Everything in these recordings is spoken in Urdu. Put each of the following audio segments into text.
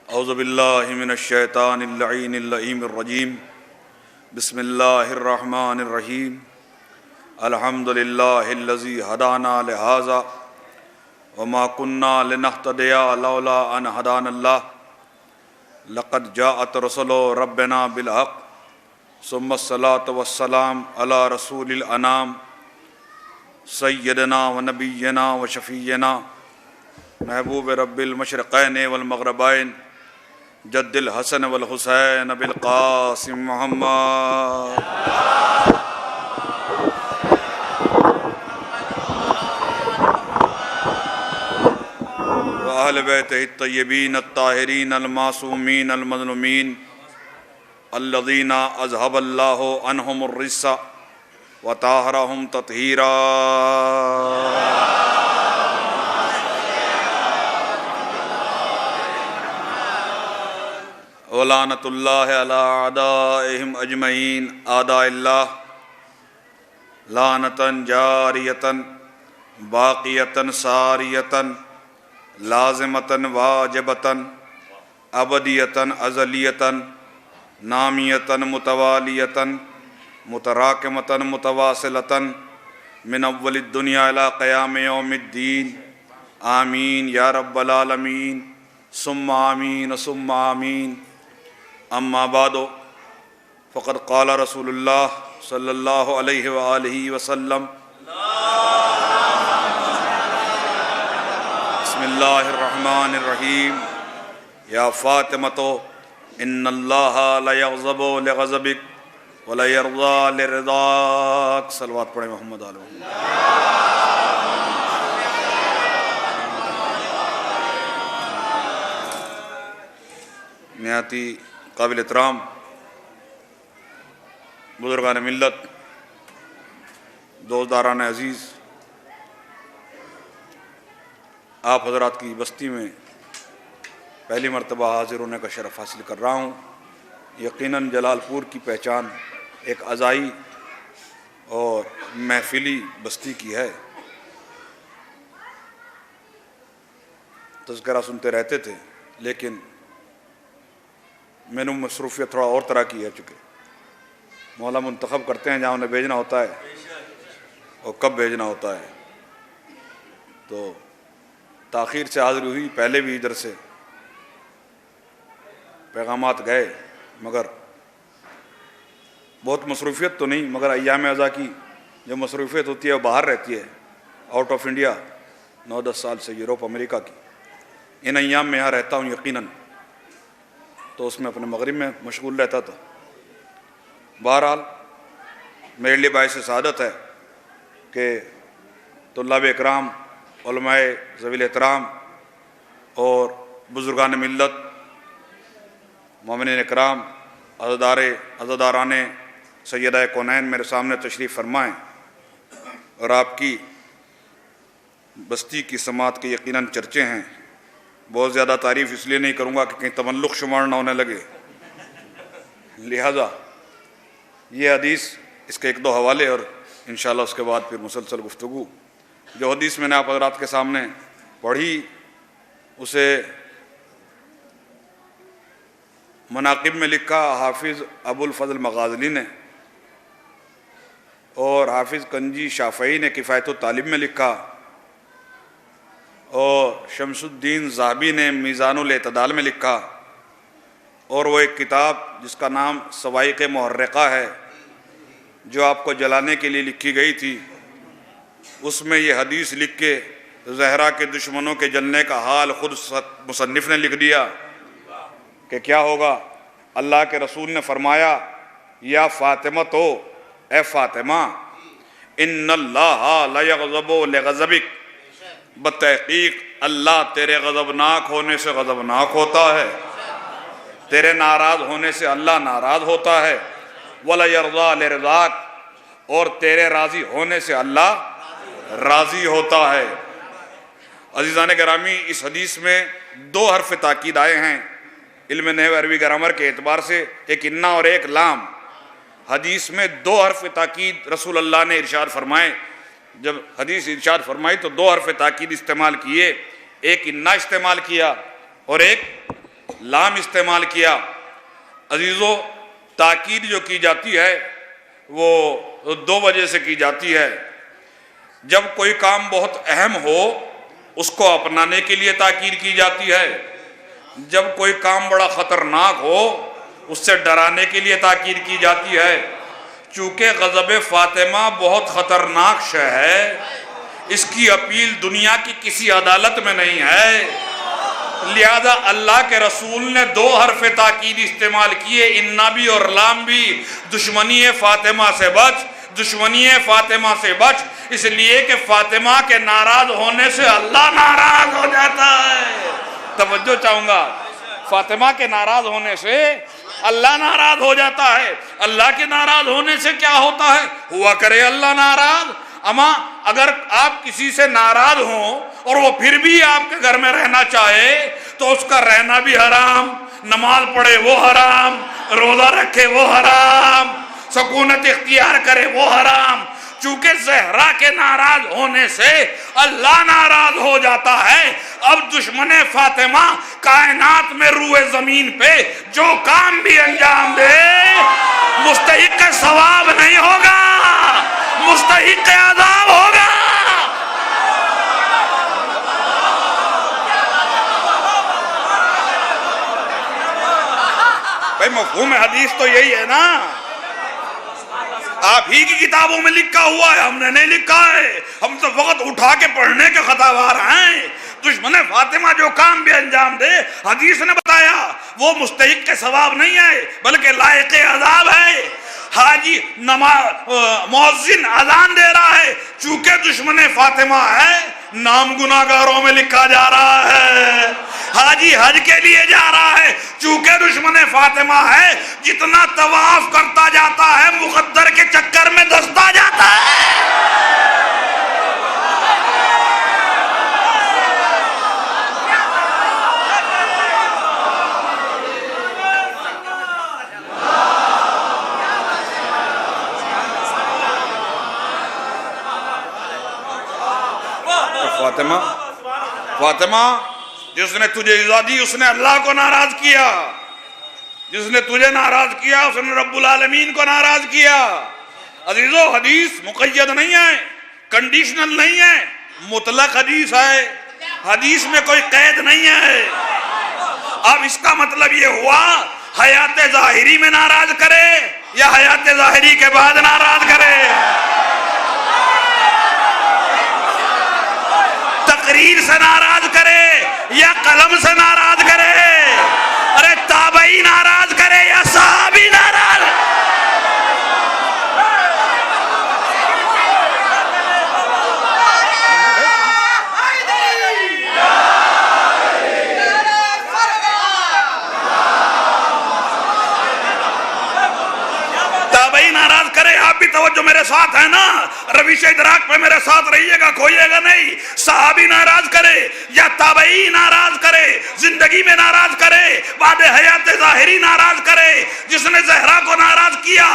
اعوذ باللہ من الشیطان اللعین اللعین الرجیم بسم اللہ الرحمن الرحیم الحمد للہ الذی ہدانا لہذا وما كنا لنہتدی لولا ان ہدانا اللہ لقد جاءت رسل ربنا بالحق ثم الصلاة والسلام علی رسول الانام سیدنا و نبینا و شفیعنا محبوب رب المشرقین والمغربین جد الحسن والحسین بالقاسم محمد وآل بیتہ الطیبین الطاہرین المعصومین المظلومین الذین اذہب اللہ عنہم الرجس وطہرہم تطہیرا ولعنۃ اللہ علی اعدائہم اجمعین اعداء اللہ لعنۃ جاریۃ باقیۃ ساریۃ لازمۃ واجبۃ ابدیۃ ازلیۃ نامیۃ متوالیۃ متراکمۃ متواصلۃ من اول الدنیا الی قیام یوم الدین آمین یا رب العالمین ثم آمین ثم آمین اما بعد فقد قال رسول اللہ صلی اللہ علیہ وآلہ وسلم بسم اللہ الرحمن الرحیم یا فاطمۃ ان اللہ لیغضب لغضبک ولیرضی لرضاک صلوات پڑھیں محمد علیہ نہایتی قابل احترام بزرگان ملت، دوستداران عزیز، آپ حضرات کی بستی میں پہلی مرتبہ حاضر ہونے کا شرف حاصل کر رہا ہوں۔ یقیناً جلال پور کی پہچان ایک عزائی اور محفلی بستی کی ہے۔ تذکرہ سنتے رہتے تھے، لیکن میں نے مصروفیت تھوڑا اور طرح کی ہے، چونکہ مولا منتخب کرتے ہیں جہاں انہیں بھیجنا ہوتا ہے اور کب بھیجنا ہوتا ہے، تو تاخیر سے حاضری ہوئی۔ پہلے بھی ادھر سے پیغامات گئے، مگر بہت مصروفیت تو نہیں، مگر ایام اعزا کی جو مصروفیت ہوتی ہے وہ باہر رہتی ہے، آؤٹ آف انڈیا 9-10 سال سے یوروپ امریکہ کی۔ ان ایام میں یہاں رہتا ہوں یقیناً، تو اس میں اپنے مغرب میں مشغول رہتا تھا۔ بہرحال میرے لیے باعث سعادت ہے کہ طلاب اکرام، علماء ذوی احترام اور بزرگان ملت، مومنین اکرام، عزاداران سیدہ کونین میرے سامنے تشریف فرمائیں، اور آپ کی بستی کی سماعت کے یقیناً چرچے ہیں۔ بہت زیادہ تعریف اس لیے نہیں کروں گا کہ کہیں تملق شمار نہ ہونے لگے، لہذا یہ حدیث، اس کے 1-2 حوالے اور انشاءاللہ اس کے بعد پھر مسلسل گفتگو۔ جو حدیث میں نے آپ حضرات کے سامنے پڑھی، اسے مناقب میں لکھا حافظ ابو الفضل مغازلی نے، اور حافظ کنجی شافعی نے کفایت الطالب میں لکھا، اور شمس الدین ذہبی نے میزان الاعتدال میں لکھا، اور وہ ایک کتاب جس کا نام سوائق محرقہ ہے، جو آپ کو جلانے کے لیے لکھی گئی تھی، اس میں یہ حدیث لکھ کے زہرا کے دشمنوں کے جلنے کا حال خود مصنف نے لکھ دیا کہ کیا ہوگا۔ اللہ کے رسول نے فرمایا، یا فاطمہ تو اے فاطمہ، ان اللہ لیغضب لغضبک، بتحقیق اللہ تیرے غضبناک ہونے سے غضبناک ہوتا ہے، تیرے ناراض ہونے سے اللہ ناراض ہوتا ہے، وَلَيَرْضَى لِرْضَاكَ، اور تیرے راضی ہونے سے اللہ راضی ہوتا ہے۔ عزیزان گرامی، اس حدیث میں 2 حرف تاکید آئے ہیں علم نحو عربی گرامر کے اعتبار سے، ایک انا اور ایک لام۔ حدیث میں 2 حرف تاکید رسول اللہ نے ارشاد فرمائے۔ جب حدیث ارشاد فرمائی تو 2 حرف تاکید استعمال کیے، ایک انا استعمال کیا اور ایک لام استعمال کیا۔ عزیزو، تاکید جو کی جاتی ہے وہ دو وجہ سے کی جاتی ہے۔ جب کوئی کام بہت اہم ہو اس کو اپنانے کے لیے تاکید کی جاتی ہے، جب کوئی کام بڑا خطرناک ہو اس سے ڈرانے کے لیے تاکید کی جاتی ہے۔ چونکہ غضب فاطمہ بہت خطرناک شے ہے، اس کی اپیل دنیا کی کسی عدالت میں نہیں ہے، لہذا اللہ کے رسول نے دو حرف تاکید استعمال کیے، انا بھی اور لام بھی۔ دشمنی فاطمہ سے بچ، دشمنی فاطمہ سے بچ، اس لیے کہ فاطمہ کے ناراض ہونے سے اللہ ناراض ہو جاتا ہے۔ توجہ چاہوں گا، فاطمہ کے ناراض ہونے سے اللہ ناراض ہو جاتا ہے۔ اللہ کے ناراض ہونے سے کیا ہوتا ہے؟ ہوا کرے اللہ ناراض۔ اما اگر آپ کسی سے ناراض ہوں اور وہ پھر بھی آپ کے گھر میں رہنا چاہے تو اس کا رہنا بھی حرام، نماز پڑھے وہ حرام، روزہ رکھے وہ حرام، سکونت اختیار کرے وہ حرام۔ چونکہ زہرا کے ناراض ہونے سے اللہ ناراض ہو جاتا ہے۔ اب دشمن فاطمہ کائنات میں روئے زمین پہ جو کام بھی انجام دے مستحق ثواب نہیں ہوگا، مستحق عذاب ہوگا۔ بھائی مفہوم حدیث تو یہی ہے نا، آپ ہی کی کتابوں میں لکھا ہوا ہے، ہم نے نہیں لکھا ہے، ہم تو وقت اٹھا کے پڑھنے کے خطاوار ہیں۔ دشمن فاطمہ جو کام بھی انجام دے حدیث نے بتایا وہ مستحق کے ثواب نہیں ہے بلکہ لائق عذاب ہے۔ حاجی مؤذن اذان دے رہا ہے، چونکہ دشمن فاطمہ ہے نام گناہگاروں میں لکھا جا رہا ہے۔ حاجی حج کے لیے جا رہا ہے، چونکہ دشمن فاطمہ ہے جتنا طواف کرتا جاتا ہے مقدر کے چکر میں دستا جاتا ہے۔ فاطمہ جس نے تجھے اجازت دی اس نے اللہ کو ناراض کیا، جس نے تجھے ناراض کیا اس نے رب العالمین کو ناراض کیا۔ عزیزو، حدیث مقید نہیں ہے، کنڈیشنل نہیں ہے، مطلق حدیث ہے، حدیث میں کوئی قید نہیں ہے۔ اب اس کا مطلب یہ ہوا حیات ظاہری میں ناراض کرے یا حیات ظاہری کے بعد ناراض کرے، تقریر سے ناراض کرے یا قلم سے ناراض کرے، ارے تابعی ناراض کرے یا صحابی ناراض۔ تابعی ناراض کرے، آپ بھی توجہ میرے ساتھ ہے نا، رویش ادراک پہ میرے ساتھ رہیے گا، کھوئیے گا نہیں۔ صحابی ناراض کرے یا تابعی ناراض کرے، زندگی میں ناراض کرے، بعد حیات ظاہری ناراض کرے، جس نے زہرا کو ناراض کیا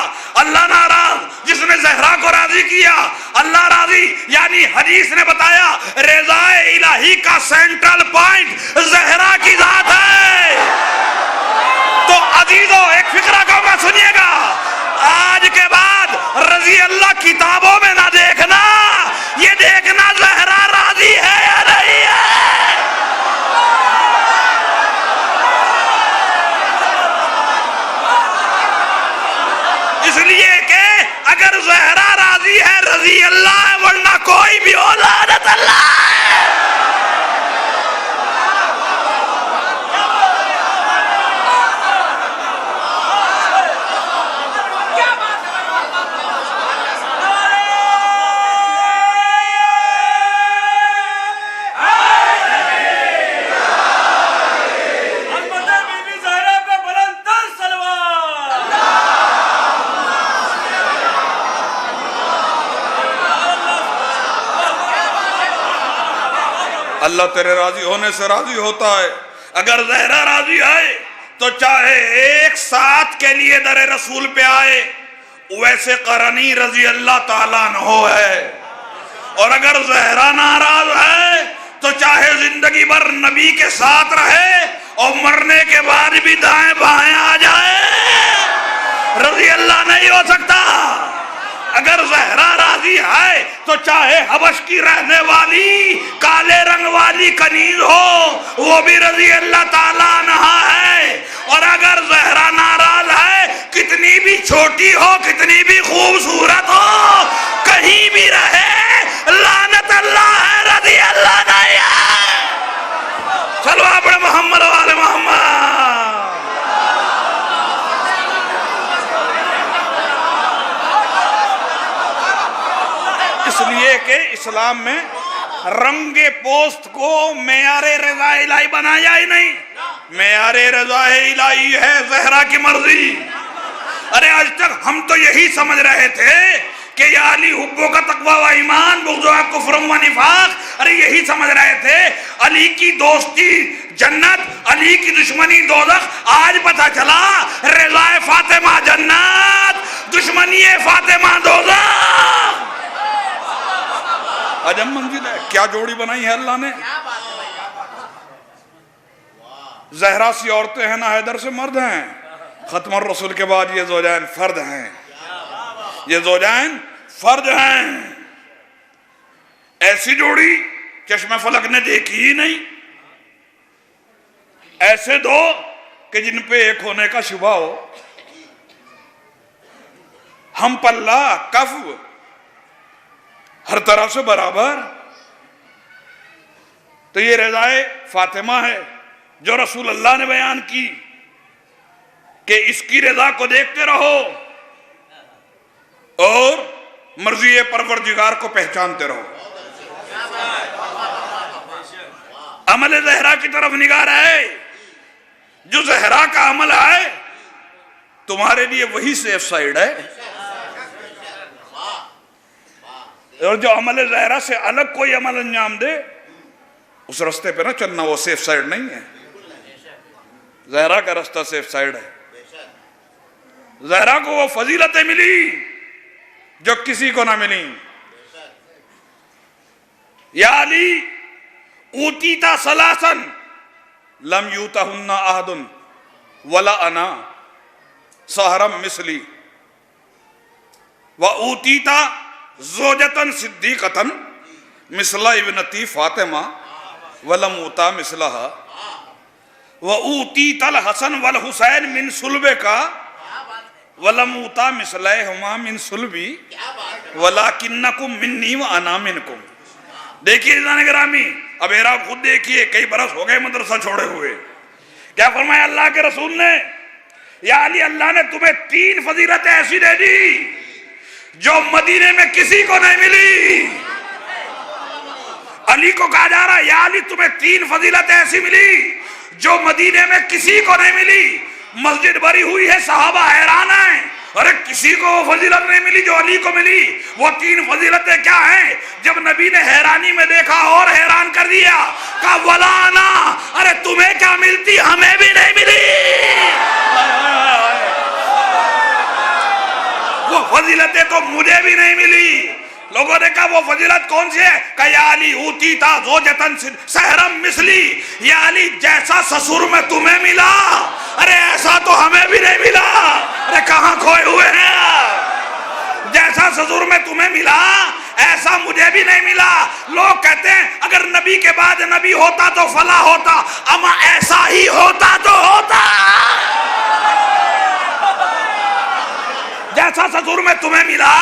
اللہ ناراض، جس نے زہرا کو راضی کیا اللہ راضی۔ یعنی حدیث نے بتایا رضا الہی کا سینٹرل پوائنٹ زہرا کی ذات ہے۔ تو عزیزو ایک فقرہ کہوں گا، سنیے گا، آج کے بعد رضی اللہ کتابوں میں نہ دیکھنا، یہ دیکھنا زہرا راضی ہے یا نہیں ہے۔ اس لیے کہ اگر زہرا راضی ہے رضی اللہ ہے، ورنہ کوئی بھی ہو لعنت اللہ ہے۔ اللہ تیرے راضی ہونے سے راضی ہوتا ہے۔ اگر زہرا راضی ہے تو چاہے ایک ساتھ کے لیے در رسول پہ آئے، ویسے قرنی رضی اللہ تعالیٰ عنہ ہے۔ اور اگر زہرا ناراض ہے تو چاہے زندگی بھر نبی کے ساتھ رہے اور مرنے کے بعد بھی دائیں بائیں آ جائے رضی اللہ نہیں ہو سکتا۔ اگر زہرا راضی ہے تو چاہے حبش کی رہنے والی کالے رنگ والی کنیز ہو وہ بھی رضی اللہ تعالیٰ عنہ ہے، اور اگر زہرا ناراض ہے کتنی بھی چھوٹی ہو کتنی بھی خوبصورت ہو کہیں بھی رہے لعنت اللہ ہے رضی اللہ نہیں ہے۔ چلو اپنے محمد والے محمد۔ اس لیے کہ اسلام میں رنگ پوست کو معیار رضا الہی بنایا ہی نہیں، معیار رضا الہی ہے زہرا کی مرضی۔ ارے آج تک ہم تو یہی سمجھ رہے تھے کہ یا علی حبوں کا تقوی و ایمان بغض و کفر و نفاق، ارے یہی سمجھ رہے تھے علی کی دوستی جنت علی کی دشمنی دوزخ۔ آج پتہ چلا رضا فاطمہ جنت دشمنی فاطمہ دوزخ۔ عجب منزل ہے، کیا جوڑی بنائی ہے اللہ نے۔ زہرا سی عورتیں ہیں نہ حیدر سے مرد ہیں، ختم الرسول کے بعد یہ زوجین فرد ہیں، یہ زوجین فرد ہیں۔ ایسی جوڑی چشم فلک نے دیکھی ہی نہیں، ایسے دو کہ جن پہ ایک ہونے کا شبہ ہو، ہم پلہ کف ہر طرف سے برابر۔ تو یہ رضائے فاطمہ ہے جو رسول اللہ نے بیان کی کہ اس کی رضا کو دیکھتے رہو اور مرضی پروردگار کو پہچانتے رہو۔ عمل زہرا کی طرف نگاہ رہے، جو زہرا کا عمل ہے تمہارے لیے وہی سیف سائیڈ ہے، اور جو عمل زہرا سے الگ کوئی عمل انجام دے اس رستے پہ نہ چلنا، وہ سیف سائیڈ نہیں ہے۔ زہرا کا رستہ سیف سائیڈ ہے۔ زہرا کو وہ فضیلتیں ملی جو کسی کو نہ ملی۔ یا علی اوتیتا سلاسن لم یوتہن احد ولا انا سہرم مثلی و اوتیتا زوجتن صدیقتن مثل ابنتی فاطمہ ولم اوتا مثلہا و اوتیت الحسن والحسین من صلبک ولم اوتا مثلہما من صلبی ولکنکم منی و انا منکم۔ دیکھیے عزیزان گرامی، اب احرام خود دیکھیے، کئی برس ہو گئے مدرسہ چھوڑے ہوئے، کیا فرمایا اللہ کے رسول نے؟ یا علی اللہ نے تمہیں 3 فضیلتیں ایسی دے دی جو مدینے میں کسی کو نہیں ملی۔ علی کو کہا جا رہا ہے یا علی تمہیں 3 فضیلتیں ایسی ملی جو مدینے میں کسی کو نہیں ملی۔ مسجد بھری ہوئی ہے، صحابہ حیران ہیں، ارے کسی کو وہ فضیلت نہیں ملی جو علی کو ملی۔ وہ 3 فضیلتیں کیا ہیں؟ جب نبی نے حیرانی میں دیکھا اور حیران کر دیا، کہا ولا انا، ارے تمہیں کیا ملتی ہمیں بھی نہیں ملی۔ وہ فضیلتیں تو مجھے بھی نہیں ملی۔ لوگوں نے کہا وہ فضیلت کون سی ہے؟ کہ یا علی اوتیتا زوجتن سہرم مثلی، یا علی جیسا سسر میں تمہیں ملا ارے ایسا تو ہمیں بھی نہیں ملا۔ ارے کہاں کھوئے ہوئے ہیں؟ جیسا سسر میں تمہیں ملا ایسا مجھے بھی نہیں ملا۔ لوگ کہتے ہیں اگر نبی کے بعد نبی ہوتا تو فلاں ہوتا، اما ایسا ہی ہوتا تو ہوتا۔ جیسا سسر میں تمہیں ملا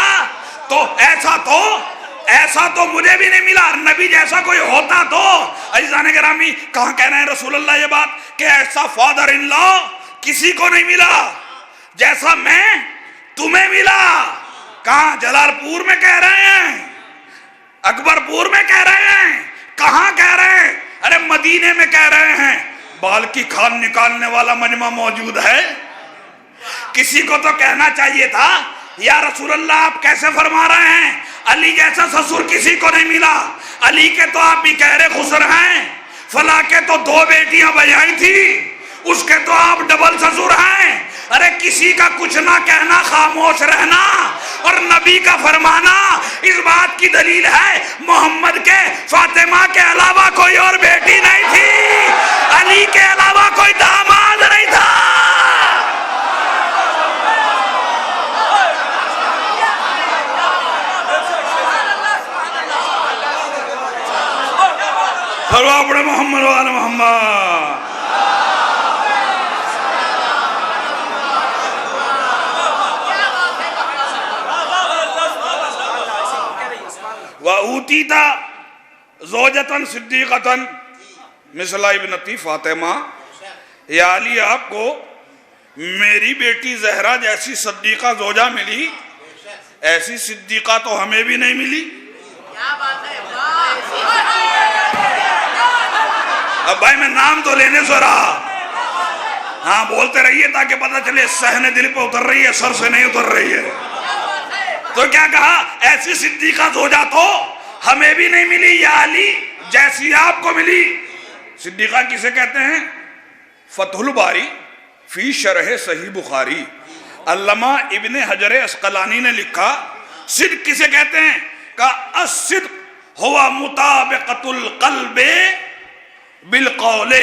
تو ایسا تو مجھے بھی نہیں ملا۔ نبی جیسا کوئی ہوتا تو۔ عزیزان گرامی، کہاں کہہ رہے ہیں رسول اللہ یہ بات کہ ایسا فادر ان لا کسی کو نہیں ملا جیسا میں تمہیں ملا۔ کہاں؟ جلال پور میں کہہ رہے ہیں، اکبر پور میں کہہ رہے ہیں، کہاں کہہ رہے ہیں؟ ارے مدینے میں کہہ رہے ہیں۔ بال کی کھال نکالنے والا مجمع موجود ہے۔ کسی کو تو کہنا چاہیے تھا یا رسول اللہ آپ کیسے فرما رہے ہیں علی جیسا سسر کسی کو نہیں ملا؟ علی کے تو آپ بھی گہرے خسر ہیں، فلاں کے تو 2 بیٹیاں بیائی تھی، اس کے تو آپ ڈبل سسر ہیں۔ ارے کسی کا کچھ نہ کہنا، خاموش رہنا اور نبی کا فرمانا اس بات کی دلیل ہے محمد کے فاطمہ کے علاوہ کوئی اور بیٹی نہیں تھی، علی کے علاوہ کوئی سلوات پڑھے محمد و آل محمد۔ وَأُوتِيتَ زَوْجَةً صِدِّيقَةً مثل ابنتی فاطمہ، یا علی آپ کو میری بیٹی زہرا جیسی صدیقہ زوجہ ملی، ایسی صدیقہ تو ہمیں بھی نہیں ملی۔ اب بھائی میں نام تو لینے سے رہا، ہاں بولتے رہیے تاکہ پتہ چلے صحن دل پہ اتر رہی ہے، سر سے نہیں اتر رہی ہے۔ تو کیا کہا؟ ایسی صدیقہ زوجہ تو ہمیں بھی نہیں ملی یا علی جیسی آپ کو ملی۔ صدیقہ کسے کہتے ہیں؟ فتح الباری فی شرح صحیح بخاری، علامہ ابن حجر عسقلانی نے لکھا صدق کسے کہتے ہیں؟ کہا الصدق ہوا مطابقت القلب بالقول۔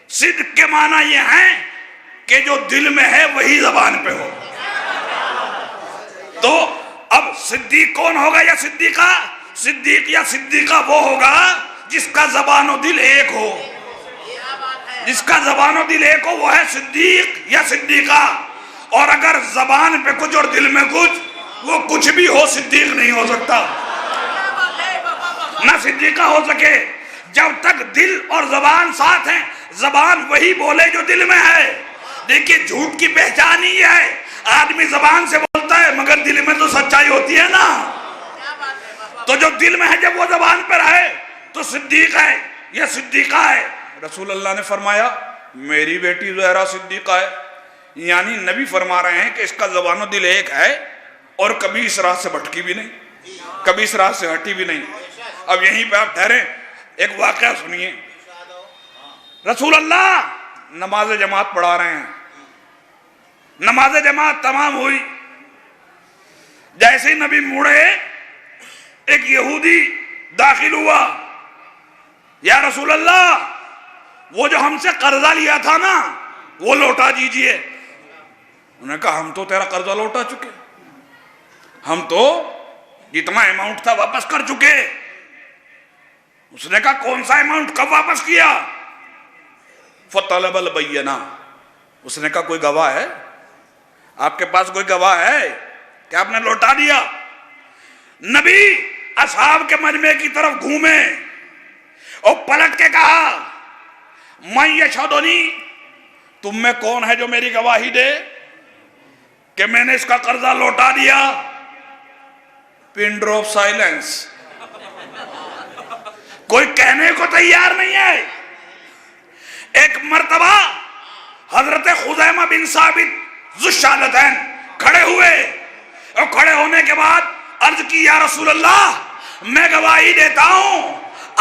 صدق کے معنی یہ ہیں کہ جو دل میں ہے وہی زبان پہ ہو۔ تو اب صدیق کون ہوگا یا صدیقہ؟ صدیق یا صدیقہ وہ ہوگا جس کا زبان و دل ایک ہو۔ جس کا زبان و دل ایک ہو وہ ہے صدیق یا صدیقہ۔ اور اگر زبان پہ کچھ اور دل میں کچھ، وہ کچھ بھی ہو، صدیق نہیں ہو سکتا، نہ صدیقہ ہو سکے۔ جب تک دل اور زبان ساتھ ہیں، زبان وہی بولے جو دل میں ہے۔ دیکھیے جھوٹ کی پہچان ہی ہے، آدمی زبان سے بولتا ہے مگر دل میں تو سچائی ہوتی ہے نا۔ تو جو دل میں ہے جب وہ زبان پر ہے تو صدیق ہے یا صدیقہ ہے۔ رسول اللہ نے فرمایا میری بیٹی زہرا صدیقہ ہے، یعنی نبی فرما رہے ہیں کہ اس کا زبان و دل ایک ہے اور کبھی اس راہ سے بھٹکی بھی نہیں، کبھی اس راہ سے ہٹی بھی نہیں۔ اب یہیں پہ آپ ٹھہریں، ایک واقعہ سنیے۔ رسول اللہ نماز جماعت پڑھا رہے ہیں، نماز جماعت تمام ہوئی، جیسے ہی نبی مڑے ایک یہودی داخل ہوا، یا رسول اللہ وہ جو ہم سے قرضہ لیا تھا نا وہ لوٹا دیجئے۔ انہوں نے کہا ہم تو تیرا قرضہ لوٹا چکے، ہم تو جتنا اماؤنٹ تھا واپس کر چکے۔ اس نے کہا کون سا اماؤنٹ، کب واپس کیا؟ فطلب البینہ، اس نے کہا کوئی گواہ ہے؟ آپ کے پاس کوئی گواہ ہے کہ آپ نے لوٹا دیا؟ نبی اصحاب کے مجمع کی طرف گھومے اور پلٹ کے کہا من یشہدنی، تم میں کون ہے جو میری گواہی دے کہ میں نے اس کا قرضہ لوٹا دیا؟ پن ڈراپ سائلنس، کوئی کہنے کو تیار نہیں ہے۔ ایک مرتبہ حضرت خزیمہ بن ثابت ذو الشہادتین کھڑے ہوئے اور کھڑے ہونے کے بعد عرض کی یا رسول اللہ میں گواہی دیتا ہوں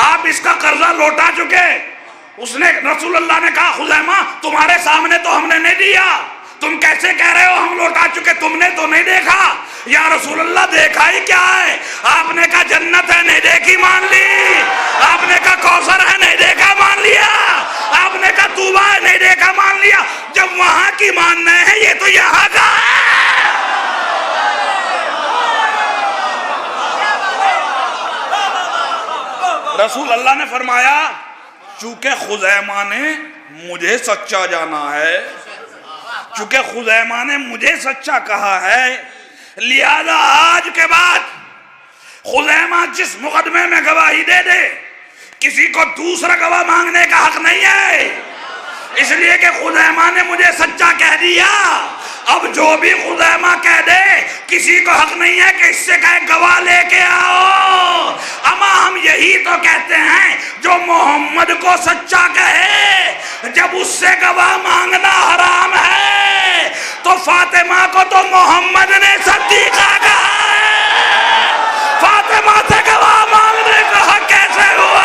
آپ اس کا قرضہ لوٹا چکے۔ اس نے رسول اللہ نے کہا خزیمہ تمہارے سامنے تو ہم نے نہیں دیا، تم کیسے کہہ رہے ہو ہم لوٹا چکے؟ تم نے تو نہیں دیکھا۔ یا رسول اللہ دیکھا ہی کیا ہے؟ آپ نے کہا جنت ہے نہیں دیکھی مان لی، آپ نے کہا کوثر ہے نہیں دیکھا مان لیا، آپ نے کہا طوبیٰ ہے نہیں دیکھا مان لیا۔ جب وہاں کی ماننا ہے یہ تو یہاں کا ہے۔ رسول اللہ نے فرمایا چونکہ خزیمہ نے مجھے سچا جانا ہے، چونکہ خزیمہ نے مجھے سچا کہا ہے، لہذا آج کے بعد خزیمہ جس مقدمے میں گواہی دے دے کسی کو دوسرا گواہ مانگنے کا حق نہیں ہے، اس لیے کہ خزیمہ نے مجھے سچا کہہ دیا۔ اب جو بھی خزیمہ کہہ دے کسی کو حق نہیں ہے کہ اس سے کہے گواہ لے کے آؤ۔ اما ہم یہی تو کہتے ہیں جو محمد کو سچا کہے جب اس سے گواہ مانگنا حرام ہے تو فاطمہ کو تو محمد نے صدیقہ کہا ہے، فاطمہ سے گواہ مانگنے کا حق کیسے ہوا؟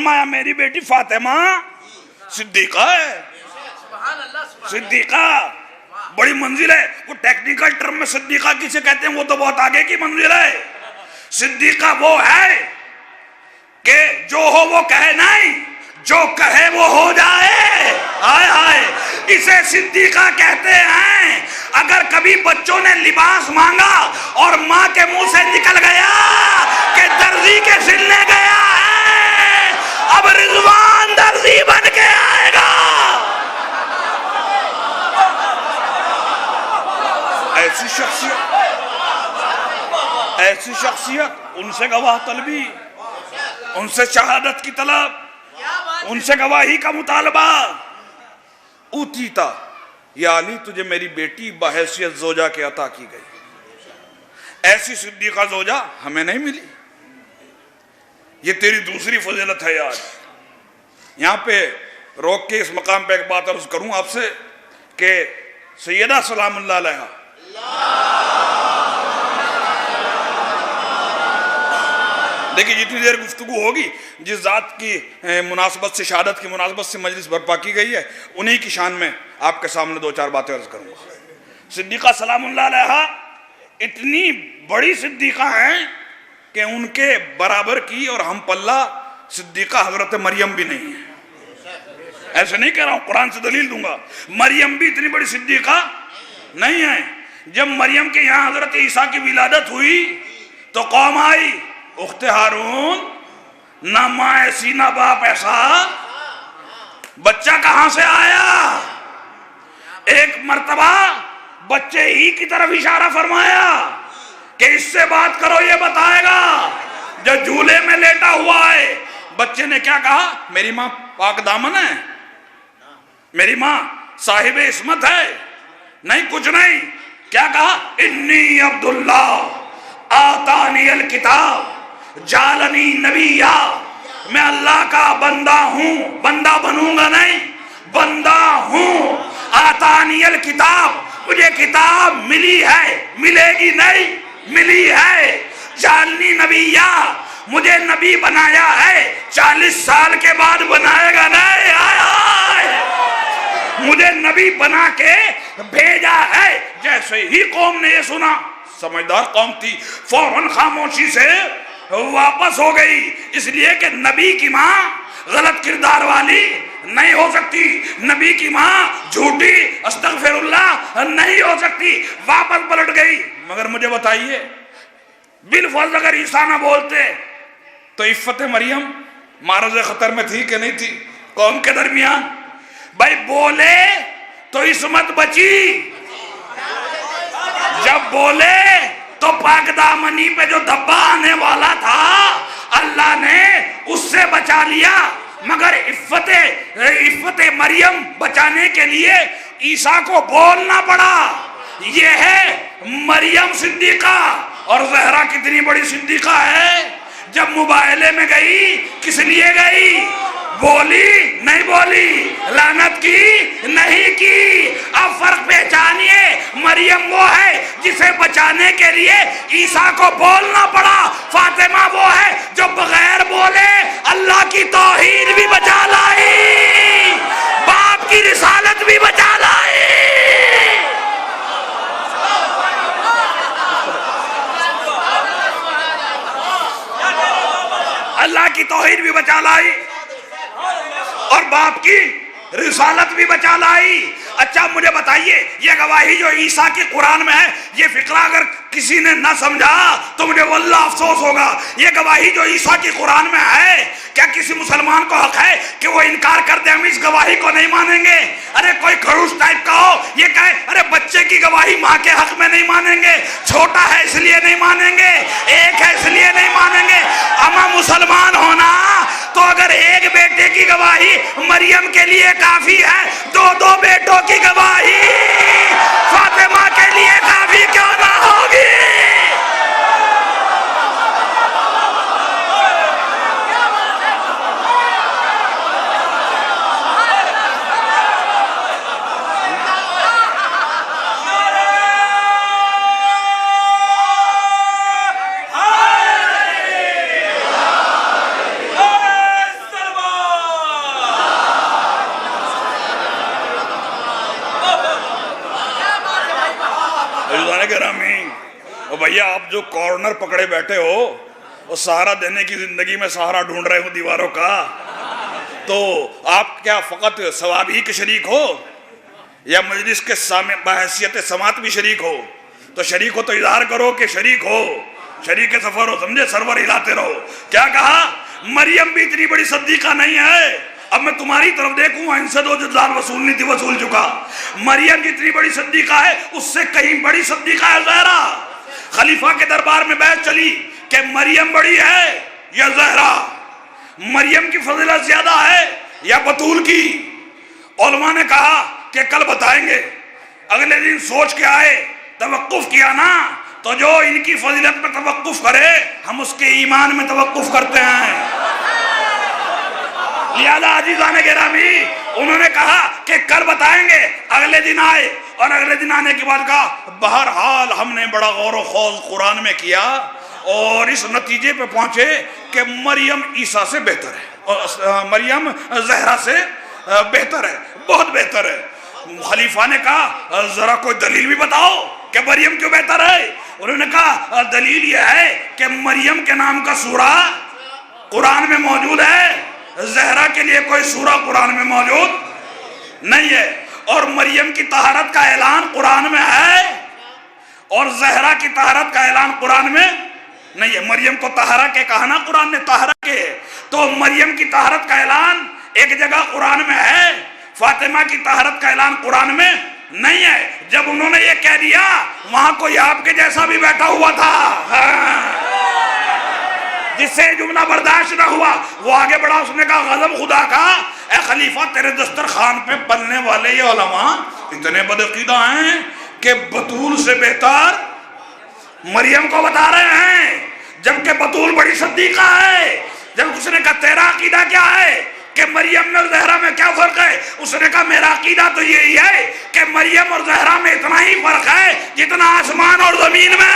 فرمایا میری بیٹی فاطمہ صدیقہ ہے. صدیقہ بڑی منزل ہے. وہ ٹیکنیکل ٹرم میں صدیقہ کسے کہتے ہیں وہ تو بہت آگے کی منزل ہے. صدیقہ وہ ہے کہ جو ہو وہ کہے نہیں, جو کہے وہ ہو جائے. ہائے ہائے, اسے صدیقہ کہتے ہیں. اگر کبھی بچوں نے لباس مانگا اور ماں کے منہ سے نکل گیا کہ درزی کے سلنے گیا ہے, اب رضوان درزی بن کے آئے گا. ایسی شخصیت, ان سے گواہ طلبی, ان سے شہادت کی طلب, ان سے گواہی کا مطالبہ. اوتیتا یا علی, تجھے میری بیٹی بحیثیت زوجہ کے عطا کی گئی. ایسی صدیقہ زوجہ ہمیں نہیں ملی. یہ تیری دوسری فضیلت ہے یار. یہاں پہ روک کے اس مقام پہ ایک بات عرض کروں آپ سے کہ سیدہ سلام اللہ علیہا دیکھیں جتنی دیر گفتگو ہوگی جس ذات کی مناسبت سے, شہادت کی مناسبت سے مجلس برپا کی گئی ہے, انہی کی شان میں آپ کے سامنے دو چار باتیں عرض کروں گا. صدیقہ سلام اللہ علیہا اتنی بڑی صدیقہ ہیں کہ ان کے برابر کی اور ہم پلہ صدیقہ حضرت مریم بھی نہیں ہے. ایسے نہیں کہہ رہا ہوں, قرآن سے دلیل دوں گا. مریم بھی اتنی بڑی صدیقہ نہیں ہے. جب مریم کے یہاں حضرت عیسیٰ کی ولادت ہوئی تو قوم آئی, اخت ہارون نہ ماں ایسی نہ باپ ایسا, بچہ کہاں سے آیا؟ ایک مرتبہ بچے ہی کی طرف اشارہ فرمایا کہ اس سے بات کرو, یہ بتائے گا. جو جھولے میں لیٹا ہوا ہے, بچے نے کیا کہا؟ میری ماں پاک دامن ہے, میری ماں صاحب عصمت ہے. نہیں, کچھ نہیں. کیا کہا؟ انی عبداللہ آتانی الکتاب جالنی نبیہ, میں اللہ کا بندہ ہوں. بندہ بنوں گا نہیں, بندہ ہوں. آتانی الکتاب, مجھے کتاب ملی ہے, ملے گی نہیں, ملی ہے. جالنی نبیہ, مجھے نبی بنایا ہے, 40 سال کے بعد بنائے گا نہیں. مجھے نبی بنا کے بھیجا ہے. جیسے ہی قوم نے یہ سنا, سمجھدار قوم تھی, فوراً خاموشی سے واپس ہو گئی. اس لیے کہ نبی کی ماں غلط کردار والی نہیں ہو سکتی, نبی کی ماں جھوٹی استغفر اللہ نہیں ہو سکتی. واپس پلٹ گئی. مگر مجھے بتائیے, بالفرض اگر عیسیٰ نہ بولتے تو عفت مریم معرض خطر میں تھی کہ نہیں تھی قوم کے درمیان؟ بھائی بولے تو عصمت بچی, جب بولے تو پاک دامنی پہ جو دھبا آنے والا تھا اللہ نے اس سے بچا لیا. مگر عفت مریم بچانے کے لیے عیسیٰ کو بولنا پڑا. یہ ہے مریم صدیقہ. اور زہرا کتنی بڑی صدیقہ ہے, جب مباہلے میں گئی کس لیے گئی؟ بولی نہیں بولی, لعنت کی نہیں کی. اب فرق پہچانیے, مریم وہ ہے جسے بچانے کے لیے عیسیٰ کو بولنا پڑا. فاطمہ وہ ہے جو بغیر بولے اللہ کی توحید بھی بچا لائی, باپ کی رسالت بھی بچا لائی. اللہ کی توحید بھی بچا لائی اور باپ کی رسالت بھی بچا لائی. اچھا مجھے بتائیے, یہ گواہی جو عیسیٰ کی قرآن میں ہے, یہ فقرہ اگر کسی نے نہ سمجھا تو مجھے واللہ افسوس ہوگا. یہ گواہی جو عیسیٰ کی قرآن میں ہے, کیا کسی مسلمان کو حق ہے کہ وہ انکار کر دے ہم اس گواہی کو نہیں مانیں گے؟ ارے کوئی کھڑوس ٹائپ کا ہو یہ کہے ارے بچے کی گواہی ماں کے حق میں نہیں مانیں گے, چھوٹا ہے اس لیے نہیں مانیں گے, ایک ہے اس لیے نہیں مانیں گے. اما مسلمان ہونا تو اگر ایک بیٹے کی گواہی مریم کے لیے کافی ہے, دو بیٹوں کی گواہی فاطمہ کے لیے کافی کیوں نہ ہوگی؟ گرامی، اور بھیا آپ جو کارنر پکڑے بیٹھے ہو، وہ سہارا دینے کی زندگی میں سہارا ڈھونڈ رہے ہو دیواروں کا، تو آپ کیا فقط ثواب ہی کے شریک ہو یا مجلس کے بحیثیت سماعت بھی شریک ہو؟ تو شریک ہو تو اظہار کرو کہ شریک ہو، شریک سفر ہو، سمجھے؟ سرور ہلاتے رہو۔ کیا کہا؟ مریم بھی اتنی بڑی صدیقہ نہیں ہے، اب میں تمہاری طرف دیکھوں، ان سے دو جزال وصول نہیں تھی، وصول چکا۔ مریم جتنی بڑی صدیقہ ہے اس سے کہیں بڑی صدیقہ ہے زہرا۔ خلیفہ کے دربار میں بحث چلی کہ مریم بڑی ہے یا زہرا، مریم کی فضیلت زیادہ ہے یا بطول کی؟ علماء نے کہا کہ کل بتائیں گے۔ اگلے دن سوچ کے آئے، توقف کیا نا، تو جو ان کی فضیلت میں توقف کرے ہم اس کے ایمان میں توقف کرتے ہیں۔ لہذا عزیزان گرامی، انہوں نے کہا کہ کل بتائیں گے، اگلے دن آئے، اور اگلے دن آنے کے بعد کہا بہرحال ہم نے بڑا غور و خوض قرآن میں کیا اور اس نتیجے پہ پہنچے کہ مریم عیسیٰ سے بہتر ہے، مریم زہرا سے بہتر ہے، بہت بہتر ہے۔ خلیفہ نے کہا ذرا کوئی دلیل بھی بتاؤ کہ مریم کیوں بہتر ہے؟ انہوں نے کہا دلیل یہ ہے کہ مریم کے نام کا سورہ قرآن میں موجود ہے، زہرا کے لیے کوئی سورہ قرآن میں موجود نہیں ہے، اور مریم کی طہارت کا اعلان قرآن میں ہے اور زہرا کی طہارت کا اعلان قرآن میں نہیں ہے۔ مریم کو طہارہ کے کہا نا قرآن نے، طہارہ کے، تو مریم کی طہارت کا اعلان ایک جگہ قرآن میں ہے، فاطمہ کی طہارت کا اعلان قرآن میں نہیں ہے۔ جب انہوں نے یہ کہہ دیا وہاں کوئی آپ کے جیسا بھی بیٹھا ہوا تھا جس سے جملہ برداشت نہ ہوا، وہ آگے بڑھا، اس نے کہا غضب خدا کا، اے خلیفہ تیرے دسترخوان پہ پلنے والے یہ علماء اتنے بدعقیدہ ہیں کہ بطول سے بہتر مریم کو بتا رہے ہیں، جبکہ بطول بڑی صدیقہ ہے۔ جب اس نے کہا تیرا عقیدہ کیا ہے کہ مریم میں اور زہرا میں کیا فرق ہے؟ اس نے کہا میرا عقیدہ تو یہی ہے کہ مریم اور زہرا میں اتنا ہی فرق ہے جتنا آسمان اور زمین میں،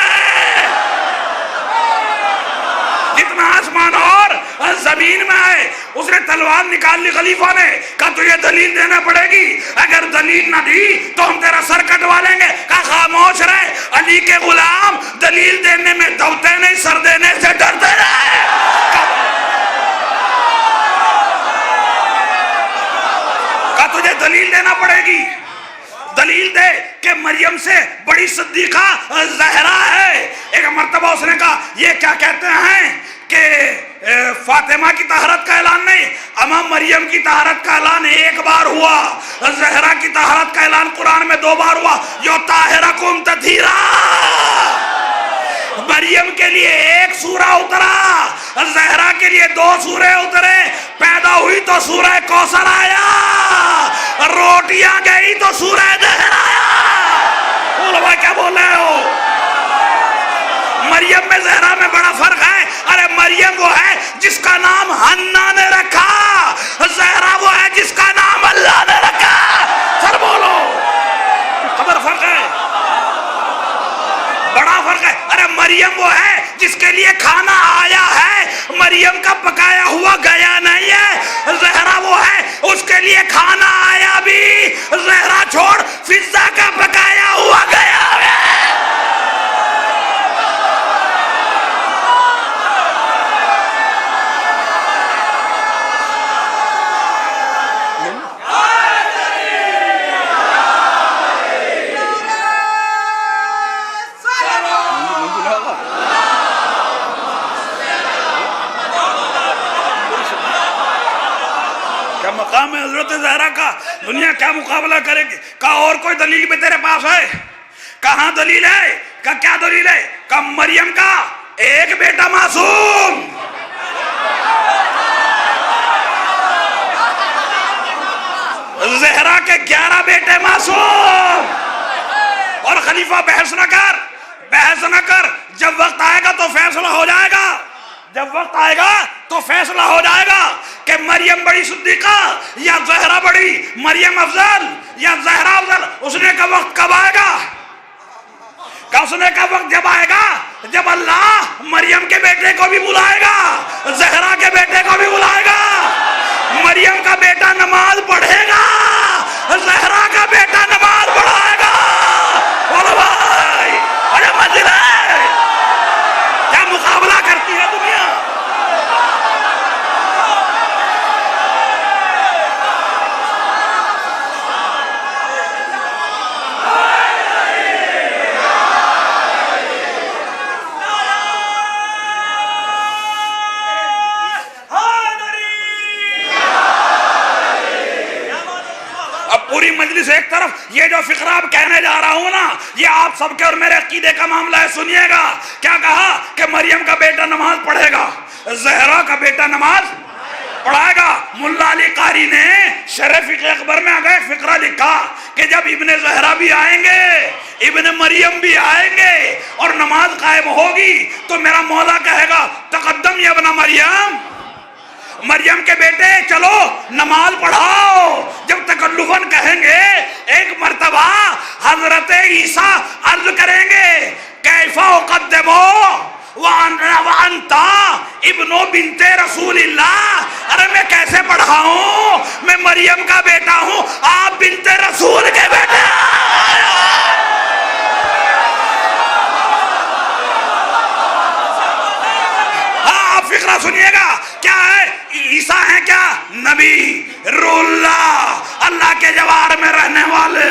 جتنا آسمان اور زمین میں ہے۔ اس نے تلوار نکال لی، خلیفہ نے کہا تجھے دلیل دینا پڑے گی، اگر دلیل نہ دی تو ہم تیرا سر کٹوا لیں گے۔ کہا خاموش رہے، علی کے غلام دلیل دینے میں دوتے نہیں، سر دینے سے ڈرتے رہے۔ کہا تجھے دلیل دینا پڑے گی، دلیل دے کہ مریم سے بڑی صدیقہ زہرا ہے۔ ایک مرتبہ اس نے کہا یہ کیا کہتے ہیں کہ فاطمہ کی طہارت کا اعلان نہیں، اما مریم کی طہارت کا اعلان ایک بار ہوا، زہرا کی طہارت کا اعلان قرآن میں 2 بار ہوا۔ یو طاہرکم تطہیرا، مریم کے لیے 1 سورہ اترا، زہرا کے لیے 2 سورے اترے۔ پیدا ہوئی تو سورہ کوثر آیا، روٹیاں گئی تو سورہ زہرا آیا۔ علماء کیا بول رہے ہو؟ مریم میں زہرا میں بڑا فرق ہے۔ ارے مریم وہ ہے جس کا نام حنا نے رکھا، زہرا وہ ہے جس کا نام اللہ نے رکھا۔ سر بولو، خبر فرق ہے، بڑا فرق ہے۔ ارے مریم وہ ہے جس کے لیے کھانا آیا ہے، مریم کا پکایا ہوا گیا نہیں ہے۔ زہرا وہ ہے اس کے لیے کھانا آیا بھی، زہرا چھوڑ فضا کا پکایا ہوا گیا ہے۔ مقام ہے حضرت زہرا کا، دنیا کیا مقابلہ کرے گی؟ کہا اور کوئی دلیل بھی تیرے پاس ہے؟ کہاں دلیل ہے؟ کہا کیا دلیل ہے؟ کہا مریم کا ایک بیٹا معصوم، زہرا کے 11 بیٹے معصوم۔ اور خلیفہ بحث نہ کر، بحث نہ کر، جب وقت آئے گا تو فیصلہ ہو جائے گا، جب وقت آئے گا تو فیصلہ ہو جائے گا کہ مریم بڑی صدیقہ یا زہرا بڑی، مریم افضل یا زہرا افضل۔ اس نے کہا وقت کب آئے گا؟ کہ اس نے کہا وقت جب آئے گا جب اللہ مریم کے بیٹے کو بھی بلائے گا، زہرا کے بیٹے کو بھی بلائے گا۔ مریم کا بیٹا نماز پڑھے گا، زہرا کا بیٹا نماز پڑھائے گا۔ بولو بھائی، پوری مجلس ایک طرف، یہ جو فقرہ اب کہنے جا رہا ہوں نا، یہ آپ سب کے اور میرے عقیدے کا معاملہ ہے. سنیے گا کیا کہا کہ مریم کا بیٹا نماز پڑھے گا، زہرا کا بیٹا نماز پڑھائے گا. ملا علی قاری نے شرح فقہ اکبر میں آگے فقرہ لکھا کہ جب ابن زہرا بھی آئیں گے، ابن مریم بھی آئیں گے اور نماز قائم ہوگی تو میرا مولا کہے گا تقدم یا ابن مریم، مریم کے بیٹے چلو نماز پڑھاؤ. جب تکلفاً کہیں گے ایک مرتبہ حضرت عیسیٰ عرض کریں گے کیفا اقدمو وانتا ابن بنت رسول اللہ، ارے میں کیسے پڑھاؤں، میں مریم کا بیٹا ہوں، آپ بنت رسول کے بیٹے. ہاں آپ فقرہ سنیے گا کیا ہے. عیسیٰ ہیں کیا؟ نبی، روح اللہ، اللہ کے جوار میں رہنے والے،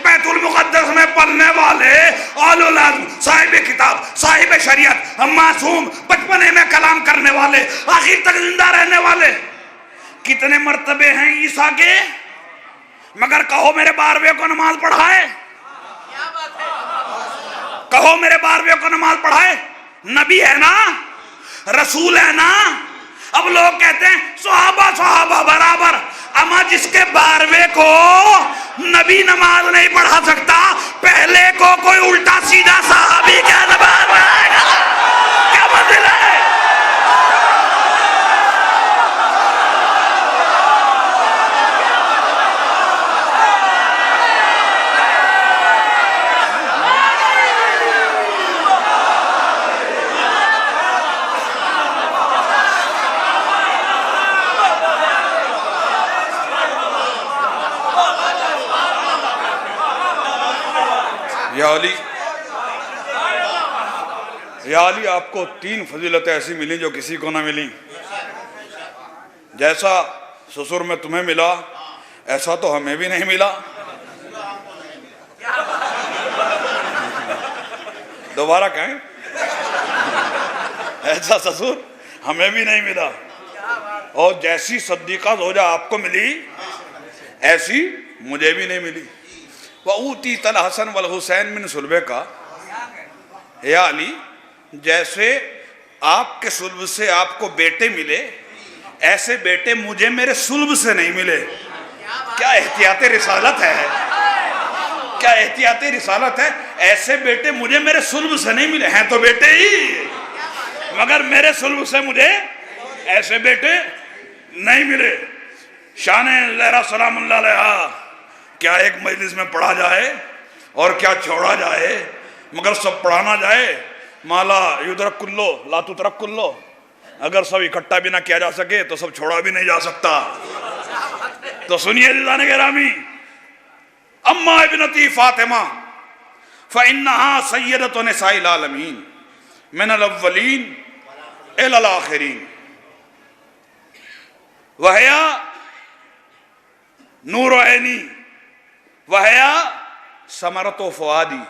بیت المقدس میں پلنے والے، اولو العزم، صاحب کتاب، صاحب شریعت، معصوم، بچپنے میں کلام کرنے والے، آخر تک زندہ رہنے والے. کتنے مرتبے ہیں عیسیٰ کے؟ مگر کہو میرے 12ویں کو نماز پڑھائے، کہو میرے 12ویں کو نماز پڑھائے. نبی ہے نا، رسول ہے نا. اب لوگ کہتے ہیں صحابہ برابر، اما جس کے 12ویں کو نبی نماز نہیں پڑھا سکتا، پہلے کو کوئی الٹا سیدھا صحابی کیا نماز پڑھائے گا؟ کیا مطلب ہے؟ یا علی آپ کو 3 فضیلتیں ایسی ملی جو کسی کو نہ ملی. جیسا سسر میں تمہیں ملا ایسا تو ہمیں بھی نہیں ملا. دوبارہ کہیں، ایسا سسر ہمیں بھی نہیں ملا. اور جیسی صدیقہ زوجہ آپ کو ملی ایسی مجھے بھی نہیں ملی. وَأُوتِيتَ الْحَسَنَ وَالْحُسَيْنَ مِنْ صُلْبِكَ کا. یا علی جیسے آپ کے صلب سے آپ کو بیٹے ملے، ایسے بیٹے مجھے میرے صلب سے نہیں ملے. کیا احتیاط رسالت ہے، کیا احتیاط رسالت ہے. ایسے بیٹے مجھے میرے صلب سے نہیں ملے، ہیں تو بیٹے ہی مگر میرے صلب سے مجھے ایسے بیٹے نہیں ملے. شان زہرا سلام اللہ علیہا کیا ایک مجلس میں پڑھا جائے اور کیا چھوڑا جائے، مگر سب پڑھانا جائے. مالا یدرک کلو لا تترک کلو، اگر سب اکٹھا بھی نہ کیا جا سکے تو سب چھوڑا بھی نہیں جا سکتا. تو سنیے عزیزان گرامی، اما ابنتی فاطمہ فإنہا سیدۃ نساء العالمین من الاولین الی الاخرین، وہیا نور عینی، وہیا ثمرۃ فؤادی،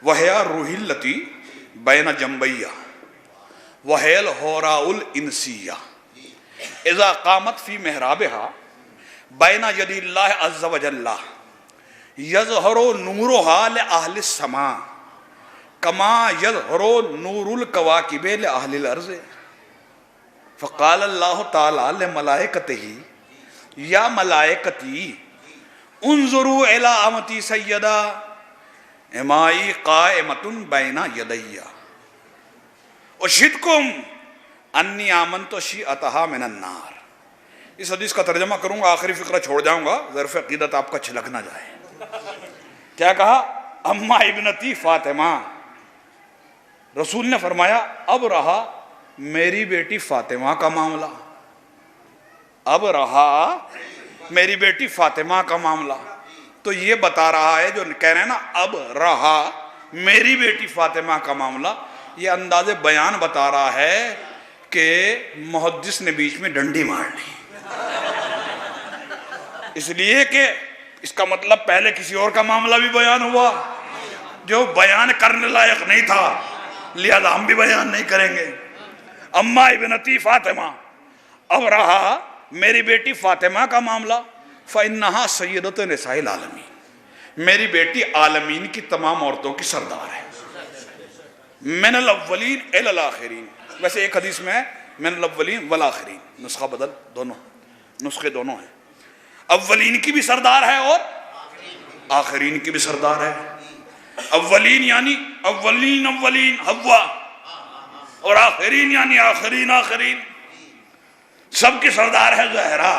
وہیا روحی التی بین جنبیہ، وہیا الحوراء الانسیہ اذا قامت فی محرابہا بین یدی اللہ عز وجل یظہر نورہا لأہل السماء کما یظہر نور الکواکب لأہل الارض. فقال اللہ تعالی لملائکتہ یا ملائکتی انظروا الی امتی سیدہ امائی قائمۃ بین یدی اشہدکم انی آمنت شیعتہا من النار. اس حدیث کا ترجمہ کروں گا، آخری فقرہ چھوڑ جاؤں گا، ظرف عقیدت آپ کا چھلک نہ جائے. کیا کہا؟ اما ابنتی فاطمہ. رسول نے فرمایا اب رہا میری بیٹی فاطمہ کا معاملہ، اب رہا میری بیٹی فاطمہ کا معاملہ. تو یہ بتا رہا ہے جو کہہ رہے ہیں نا اب رہا میری بیٹی فاطمہ کا معاملہ، یہ انداز بیان بتا رہا ہے کہ محدث نے بیچ میں ڈنڈی مارنی، اس لیے کہ اس کا مطلب پہلے کسی اور کا معاملہ بھی بیان ہوا جو بیان کرنے لائق نہیں تھا، لہذا ہم بھی بیان نہیں کریں گے. اما ابنتی فاطمہ، اب رہا میری بیٹی فاطمہ کا معاملہ. فَإِنَّهَا سَيِّدَةُ نِسَاءِ الْعَالَمِينَ، میری بیٹی عالمین کی تمام عورتوں کی سردار ہے، من الاولین الی الاخرین. ویسے ایک حدیث میں ہے من الاولین والآخرین، نسخہ بدل، دونوں نسخے دونوں ہیں. اولین کی بھی سردار ہے اور آخرین کی بھی سردار ہے. اولین یعنی اولین حوا، اور آخرین یعنی آخرین سب کی سردار ہے زہرا.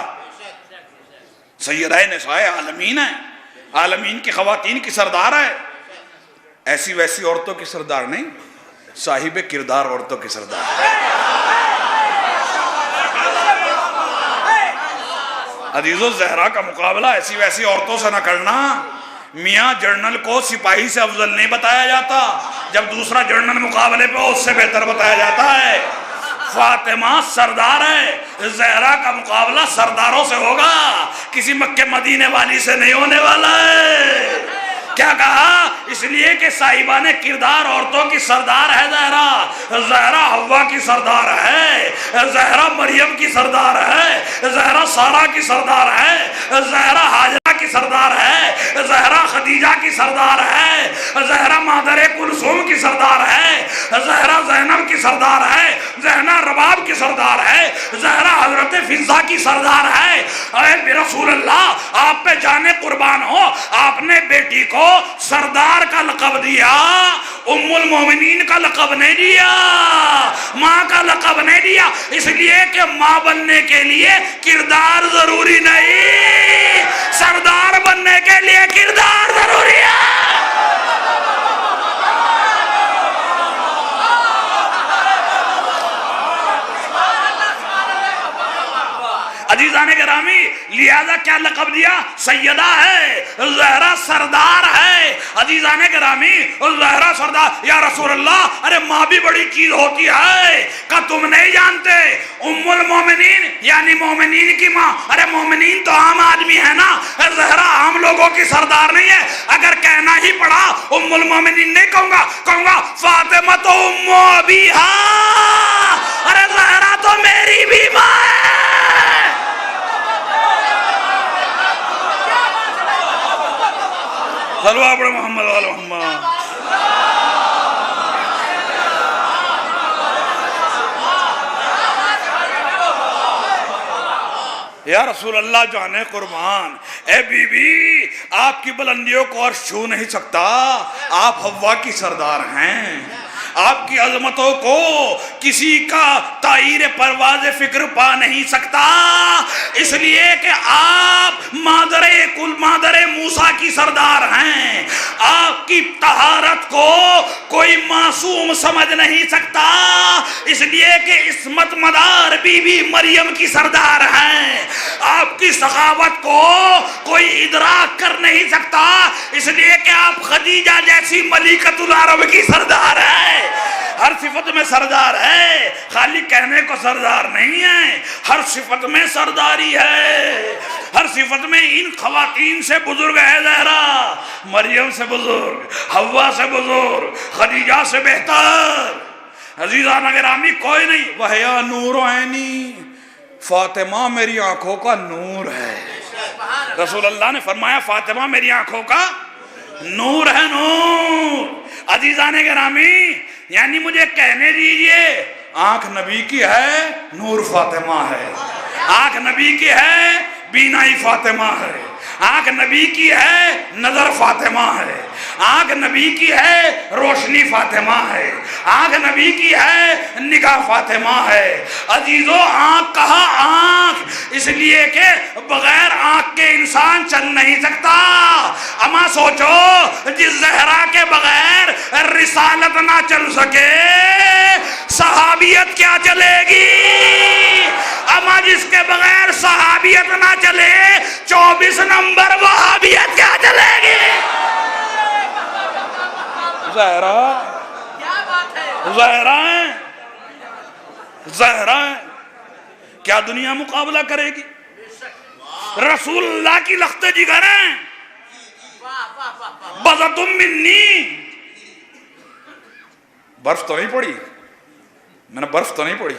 سیدہ نساء عالمین ہے، عالمین کی خواتین کی سردار ہے. ایسی ویسی عورتوں کی سردار نہیں، صاحب کردار عورتوں کی سردار ہے. عزیزو، زہرا کا مقابلہ ایسی ویسی عورتوں سے نہ کرنا. میاں جنرل کو سپاہی سے افضل نہیں بتایا جاتا، جب دوسرا جنرل مقابلے پہ اس سے بہتر بتایا جاتا ہے. فاطمہ سردار ہے، زہرا کا مقابلہ سرداروں سے ہوگا، کسی مکہ مدینے والی سے نہیں ہونے والا ہے. کیا کہا؟ اس لیے کہ صاحبان کردار عورتوں کی سردار ہے زہرا. زہرا حوا کی سردار ہے، زہرا مریم کی سردار ہے، زہرا سارہ کی سردار ہے، زہرا حاجرہ کی سردار ہے، زہرا خدیجہ کی سردار ہے، زہرا مادر کلثوم کی سردار ہے، زہرا زینب کی سردار ہے، زہرا رباب کی سردار ہے، زہرا حضرت فضہ کی سردار ہے. اے رسول اللہ، آپ پہ جانے قربان ہو، آپ نے بیٹی کو سردار کا لقب دیا، ام المومنین کا لقب نہیں دیا، ماں کا لقب نہیں دیا. اس لیے کہ ماں بننے کے لیے کردار ضروری نہیں، سردار بننے کے لیے کردار ضروری ہے. عزیزان گرامی، لہذا کیا لقب دیا؟ سیدہ ہے، زہرا سردار ہے. عزیزان گرامی، زہرا سردار. یا رسول اللہ، ارے ماں بھی بڑی چیز ہوتی ہے، کہ تم نہیں جانتے؟ ام المومنین یعنی مومنین کی ماں. ارے مومنین تو عام آدمی ہے نا، زہرا عام لوگوں کی سردار نہیں ہے. اگر کہنا ہی پڑا ام المومنین نہیں کہوں گا فاطمہ تو ام ابیہا. ارے زہرا تو میری بھی ماں ہے. صلو علی محمد و علی محمد. یا رسول اللہ جانے قربان، اے بی بی، آپ کی بلندیوں کو عرش چھو نہیں سکتا. آپ حوا کی سردار ہیں، آپ کی عظمتوں کو کسی کا طائر پرواز فکر پا نہیں سکتا. اس لیے کہ آپ مادر موسیٰ کی سردار ہیں. آپ کی طہارت کو کوئی معصوم سمجھ نہیں سکتا، اس لیے کہ عصمت مدار بی بی مریم کی سردار ہیں. آپ کی سخاوت کو کوئی ادراک کر نہیں سکتا، اس لیے کہ آپ خدیجہ جیسی ملکۃ العرب کی سردار ہے. ہر صفت میں سردار ہے، خالی کہنے کو سردار نہیں ہے، ہر صفت میں سرداری ہے. ہر صفت میں ان خواتین سے بزرگ ہے زہرا، مریم سے بزرگ، حوا سے بزرگ، خدیجہ سے بہتر. عزیزان گرامی، کوئی نہیں. وَحَيَا نُورُ عَيْنِي، فاطمہ میری آنکھوں کا نور ہے. رسول اللہ نے فرمایا فاطمہ میری آنکھوں کا نور ہے، نور. عزیزان گرامی، یعنی مجھے کہنے دیجئے، آنکھ نبی کی ہے، نور فاطمہ ہے. آنکھ نبی کی ہے، بینائی فاطمہ ہے. آنکھ نبی کی ہے، نظر فاطمہ ہے. آنکھ نبی کی ہے، روشنی فاطمہ ہے. آنکھ نبی کی ہے، نگاہ فاطمہ ہے. عزیزو، آنکھ کہا آنکھ، اس لیے کہ بغیر آنکھ کے انسان چل نہیں سکتا. اما سوچو، جس زہرا کے بغیر رسالت نہ چل سکے، صحابیت کیا چلے گی؟ اما جس کے بغیر صحابیت نہ چلے، 24 نمبر وہابیت کیا چلے گی؟ زہرا ہیں، کیا دنیا مقابلہ کرے گی؟ رسول اللہ کی لخت جگر ہیں. بَزَتُم مِّنِّی. برف تو نہیں پڑی؟ میں نے برف تو نہیں پڑی؟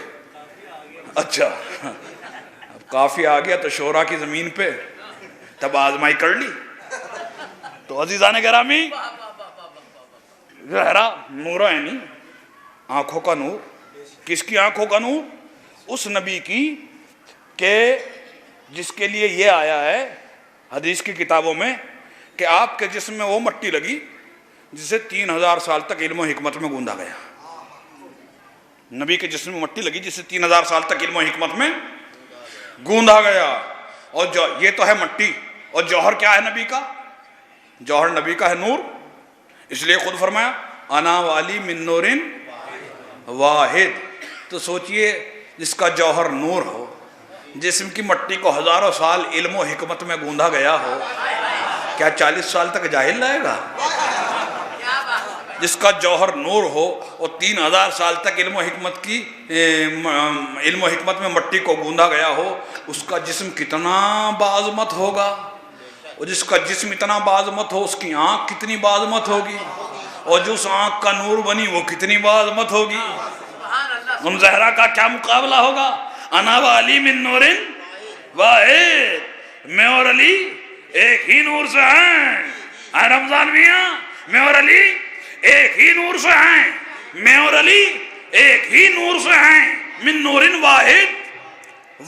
اچھا، اب کافی آ گیا تو شورا کی زمین پہ تب آزمائی کر لی. تو عزیزان گرامی، زہرا نورانی، آنکھوں کا نور. کس کی آنکھوں کا نور؟ اس نبی کی کہ جس کے لیے یہ آیا ہے حدیث کی کتابوں میں کہ آپ کے جسم میں وہ مٹی لگی جسے 3000 سال تک علم و حکمت میں گوندا گیا. نبی کے جسم میں مٹی لگی جسے 3000 سال تک علم و حکمت میں گوندا گیا. اور جو یہ تو ہے مٹی، اور جوہر کیا ہے نبی کا؟ جوہر نبی کا ہے نور. اس لیے خود فرمایا انا والی من نور واحد. تو سوچئے جس کا جوہر نور ہو، جسم کی مٹی کو ہزاروں سال علم و حکمت میں گوندا گیا ہو، کیا 40 سال تک جاہل رہے گا؟ جس کا جوہر نور ہو اور 3000 سال تک علم و حکمت میں مٹی کو گوندا گیا ہو، اس کا جسم کتنا باعظمت ہوگا. اور جس کا جسم اتنا باعظمت ہو، اس کی آنکھ کتنی باعظمت ہوگی، اور جو اس آنکھ کا نور بنی وہ کتنی باعظمت ہوگی. ہم زہرا کا کیا مقابلہ ہوگا؟ انا و علی من نور واحد. میں اور علی ایک ہی نور سے ہیں. رمضان میاں، میں اور علی ایک ہی نور سے ہیں. میں اور علی ایک ہی نور سے ہیں. من نور واحد.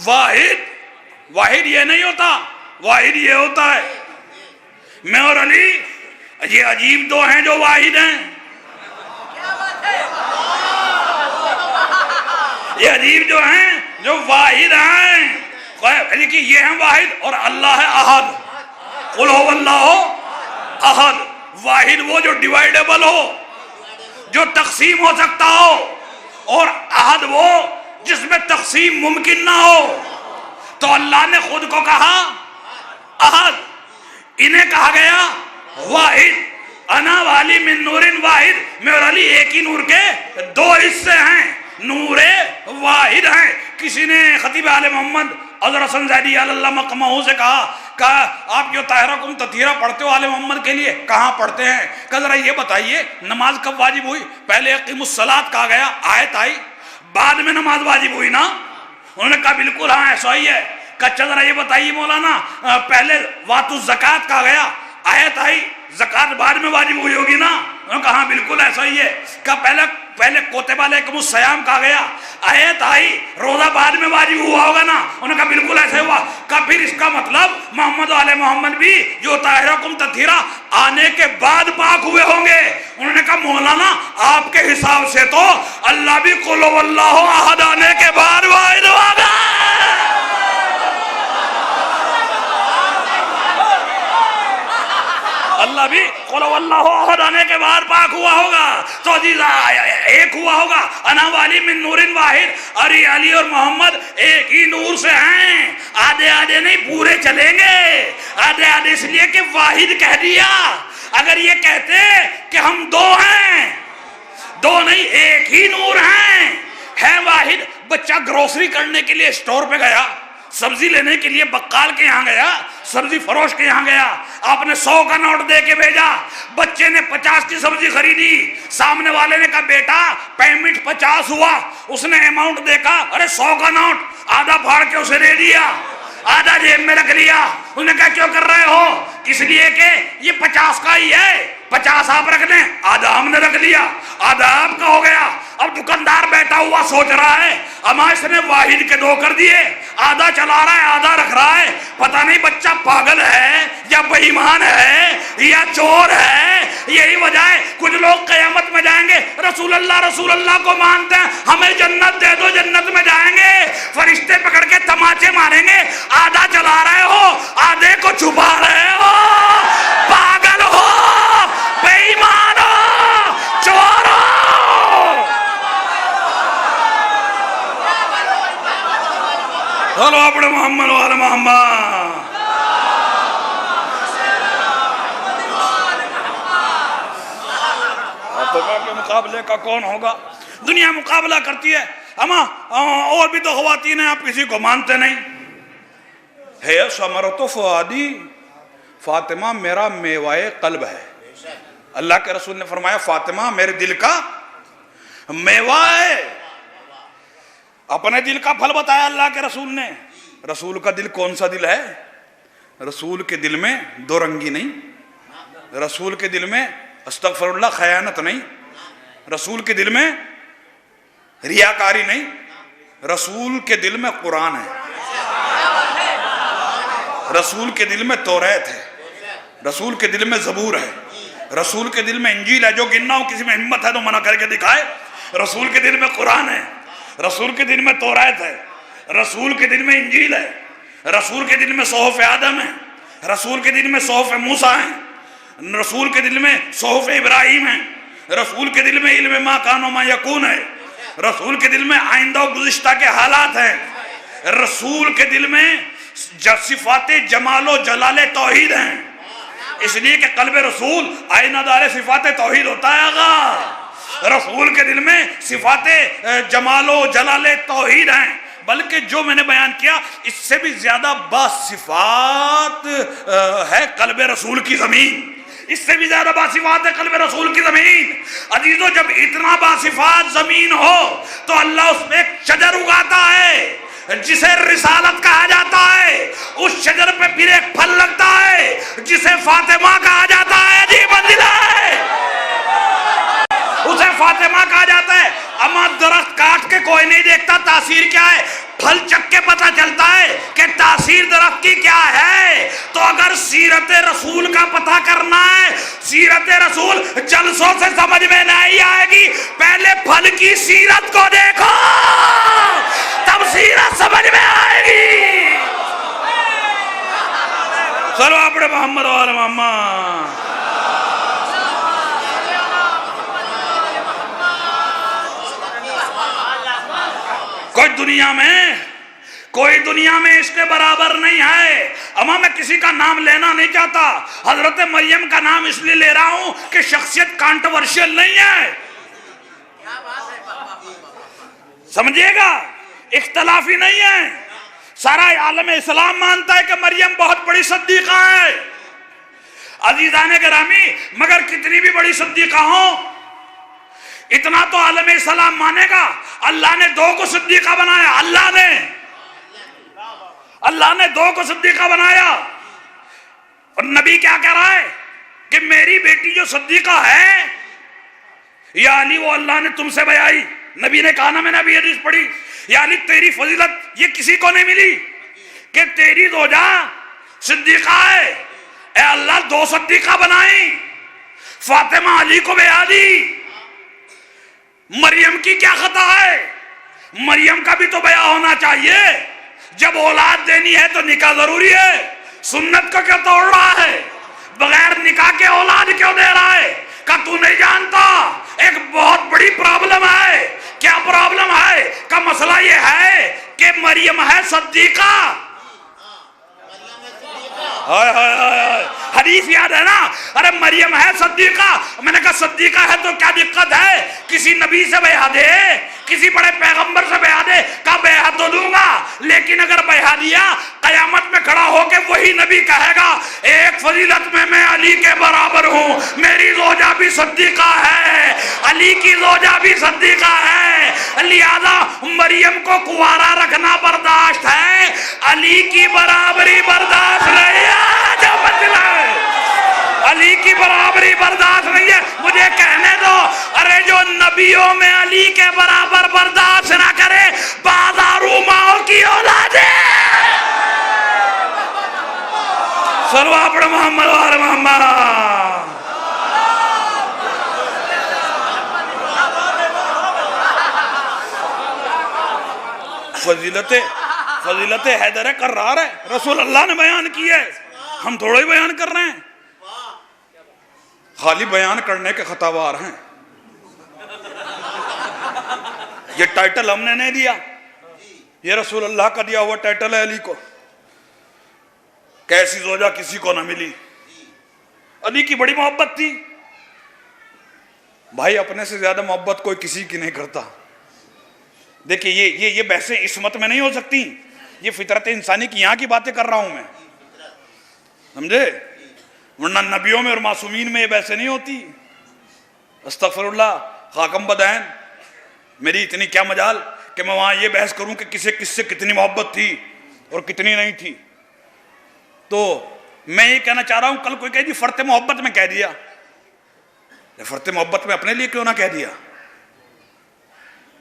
واحد، واحد یہ نہیں ہوتا، واحد یہ ہوتا ہے میں اور علی. یہ عجیب دو ہیں جو واحد ہیں. یہ عجیب جو ہیں جو واحد ہیں. لیکن یہ ہیں واحد اور اللہ ہے احد. قل هو اللہ احد. واحد وہ جو ڈیوائیڈیبل ہو، جو تقسیم ہو سکتا ہو، اور احد وہ جس میں تقسیم ممکن نہ ہو. تو اللہ نے خود کو کہا احد، انہیں کہا گیا واحد. انا والی من نور واحد. میں اور علی ایک ہی نور کے دو حصے ہیں، نور واحد ہیں. کسی نے خطیب آل محمد حضرت حسن زیدی اللہ مقامہ سے کہا آپ جو طاہرکم تطہیرہ پڑھتے ہو آل محمد کے لیے کہاں پڑھتے ہیں؟ کہ ذرا یہ بتائیے نماز کب واجب ہوئی؟ پہلے اقیم الصلاۃ کہا گیا، آیت آئی، بعد میں نماز واجب ہوئی نا؟ انہوں نے کہا بالکل ہاں ایسا ہی ہے. کہا ذرا یہ بتائیے مولانا پہلے واتو الزکوٰۃ کہا گیا، آیت آئی، زکوٰۃ بعد میں واجب ہوئی ہوگی نا؟ انہوں نے کہا ہاں بالکل ایسا ہی ہے. کہا پہلے کوتب علیکم الصیام کہا گیا، آیت آئی، روزہ بعد میں واجب ہوا ہوگا نا؟ انہوں نے کہا بالکل ایسا ہوا. کہا پھر اس کا مطلب محمد و آل محمد بھی جو طاہرکم تطہیرہ آنے کے بعد پاک ہوئے ہوں گے. انہوں نے کہا مولانا آپ کے حساب سے تو اللہ بھی قل هو اللہ احد آنے کے بعد واحد ہوگا. اللہ بھی قل هو اللہ احد آنے کے بعد پاک ہوا ہوگا. تو عزیزہ ایک ہوا ہوگا. انا والی من نور واحد. علی اور محمد ایک ہی نور سے ہیں. آدھے آدھے نہیں، پورے چلیں گے. آدھے آدھے اس لیے کہ واحد کہہ دیا. اگر یہ کہتے کہ ہم دو ہیں، دو نہیں ایک ہی نور ہیں، ہے واحد. بچہ گروسری کرنے کے لیے اسٹور پہ گیا، سبزی لینے کے لیے بقال کے یہاں گیا، سبزی فروش کے یہاں گیا، آپ نے 100 کا نوٹ دے کے بھیجا، بچے نے 50 کی سبزی خریدی. سامنے والے نے کہا بیٹا پیمنٹ 50 ہوا. اس نے اماؤنٹ دیکھا، ارے 100 کا نوٹ، آدھا پھاڑ کے اسے دے دیا، آدھا جیب میں رکھ لیا. انہوں نے کہا کیوں کر رہے ہو؟ اس لیے کہ یہ 50 کا ہی ہے، 50 آپ رکھ لیں، آدھا ہم نے رکھ لیا، آدھا آپ کا ہو گیا. اب دکاندار بیٹھا ہوا سوچ رہا ہے اما اس نے واحد کے 2 کر دیے، آدھا چلا رہا ہے آدھا رکھ رہا ہے. پتہ نہیں بچہ پاگل ہے یا بے ایمان ہے یا چور ہے. یہی وجہ ہے کچھ لوگ قیامت میں جائیں گے رسول اللہ کو مانتے ہیں، ہمیں جنت دے دو جنت میں جائیں گے. فرشتے پکڑ کے تماچے ماریں گے، آدھا چلا رہے ہو آدھے کو چھپا رہے ہو، پاگل ہو، بے ایمان ہو، چور ہو. چلو اپنے محمد وال محمد. کے مقابلے کا کون ہوگا؟ دنیا مقابلہ کرتی ہے. اما اور بھی تو خواتین ہیں، آپ کسی کو مانتے نہیں. ہے ثمرۃ فؤادی، فاطمہ میرا میوائے قلب ہے. اللہ کے رسول نے فرمایا فاطمہ میرے دل کا میوہ ہے. اپنے دل کا پھل بتایا اللہ کے رسول نے. رسول کا دل کون سا دل ہے؟ رسول کے دل میں دو رنگی نہیں، رسول کے دل میں استغفر اللہ خیانت نہیں، رسول کے دل میں ریاکاری نہیں، رسول کے دل میں قرآن ہے، رسول کے دل میں توریت ہے، رسول کے دل میں زبور ہے، رسول کے دل میں انجیل ہے۔ جو گننا ہو کسی میں ہمت ہے تو منع کر کے دکھائے۔ رسول کے دل میں قرآن ہے، رسول کے دل میں توریت ہے، رسول کے دل میں انجیل ہے، رسول کے دل میں صحف آدم ہے، رسول کے دل میں صحف موسیٰ ہے، رسول کے دل میں صحف ابراہیم ہے، رسول کے دل میں علم ما کان و ما یکون ہے، رسول کے دل میں آئندہ و گزشتہ کے حالات ہیں، رسول کے دل میں صفات جمال و جلال توحید ہیں۔ اس لیے کہ قلب رسول آئینہ دار صفات توحید ہوتا ہے آقا۔ رسول کے دل میں صفات جمال و جلال توحید ہیں، بلکہ جو میں نے بیان کیا اس سے بھی زیادہ باصفات ہے قلب رسول کی زمین، اس سے بھی زیادہ باصفات ہے قلب رسول کی زمین۔ عزیزو جب اتنا باصفات زمین ہو تو اللہ اس میں ایک شجر اگاتا ہے جسے رسالت کہا جاتا ہے، اس شجر پہ پھر ایک پھل لگتا ہے جسے فاطمہ کہا جاتا ہے۔ عجیب منزلہ ہے، اسے فاطمہ کہا جاتا ہے۔ اما درخت کاٹ کے کوئی نہیں دیکھتا تاثیر کیا ہے، پھل چک کے پتہ چلتا ہے کہ تاثیر درخت کی کیا ہے۔ تو اگر سیرت رسول کا پتہ کرنا ہے، سیرت رسول جلسوں سے سمجھ میں نہیں آئے گی، پہلے پھل کی سیرت کو دیکھو تب سیرت سمجھ میں آئے گی۔ چلو اپنے محمد و آل محمد۔ کوئی دنیا میں اس کے برابر نہیں ہے۔ اما میں کسی کا نام لینا نہیں چاہتا، حضرت مریم کا نام اس لیے لے رہا ہوں کہ شخصیت کانٹروورشل نہیں ہے، سمجھیے گا، اختلافی نہیں ہے۔ سارا عالم اسلام مانتا ہے کہ مریم بہت بڑی صدیقہ ہے۔ عزیزان گرامی، مگر کتنی بھی بڑی صدیقہ ہوں، اتنا تو عالم اسلام مانے گا اللہ نے دو کو صدیقہ بنایا، اللہ نے دو کو صدیقہ بنایا۔ اور نبی کیا کہہ رہا ہے کہ میری بیٹی جو صدیقہ ہے یا علی وہ اللہ نے تم سے بیائی۔ نبی نے کہا نا، میں نے ابھی حدیث پڑھی، یا علی تیری فضیلت یہ کسی کو نہیں ملی کہ تیری زوجہ صدیقہ ہے، اے اللہ دو صدیقہ بنائی، فاطمہ علی کو بیعا دی۔ مریم کی کیا خطا ہے؟ مریم کا بھی تو بیعا ہونا چاہیے۔ جب اولاد دینی ہے تو نکاح ضروری ہے، سنت کو کیوں توڑ رہا ہے؟ بغیر نکاح کے اولاد کیوں دے رہا ہے؟ کہ تو نہیں جانتا ایک بہت بڑی پرابلم ہے۔ کیا پرابلم ہے؟ کا مسئلہ یہ ہے کہ مریم ہے صدیقہ۔ حدیث یاد ہے نا، ارے مریم ہے صدیقہ۔ میں نے کہا صدیقہ ہے تو کیا دقت ہے؟ کسی نبی سے بیعت دے، کسی بڑے پیغمبر سے بیعت دے، کہا بیعت تو دوں گا، لیکن اگر بیعت دیا قیامت میں کھڑا ہو کے وہی نبی کہے گا ایک فضیلت میں علی کے برابر ہوں، میری زوجہ بھی صدیقہ ہے، علی کی زوجہ بھی صدیقہ ہے، لہذا مریم کو کنوارا رکھنا برداشت ہے، علی کی برابری برداشت نہیں ہے۔ جو مسئلہ ہے علی کی برابری برداشت نہیں ہے، مجھے کہنے دو، ارے جو نبیوں میں علی کے برابر برداشت نہ کرے بازارو ماؤں کی اولاد ہے۔ صلوات پڑھ محمد و آل محمد۔ فضیلت حیدر کرار ہے، رسول اللہ نے بیان کی ہے، ہم تھوڑا ہی بیان کر رہے ہیں، خالی بیان کرنے کے خطاوار ہیں۔ یہ ٹائٹل ہم نے نہیں دیا، یہ رسول اللہ کا دیا ہوا ٹائٹل ہے علی کو۔ کیسی زوجہ کسی کو نہ ملی۔ علی کی بڑی محبت تھی، بھائی اپنے سے زیادہ محبت کوئی کسی کی نہیں کرتا۔ دیکھیں یہ بحثیں عصمت میں نہیں ہو سکتی، یہ فطرت انسانی کی یہاں کی باتیں کر رہا ہوں میں، سمجھے؟ ورنہ نبیوں میں اور معصومین میں یہ بحثیں نہیں ہوتی۔ استغفر اللہ، خاکم بدین، میری اتنی کیا مجال کہ میں وہاں یہ بحث کروں کہ کس سے کتنی محبت تھی اور کتنی نہیں تھی۔ تو میں یہ کہنا چاہ رہا ہوں، کل کوئی کہے جی فرط محبت میں کہہ دیا، فرط محبت میں اپنے لیے کیوں نہ کہہ دیا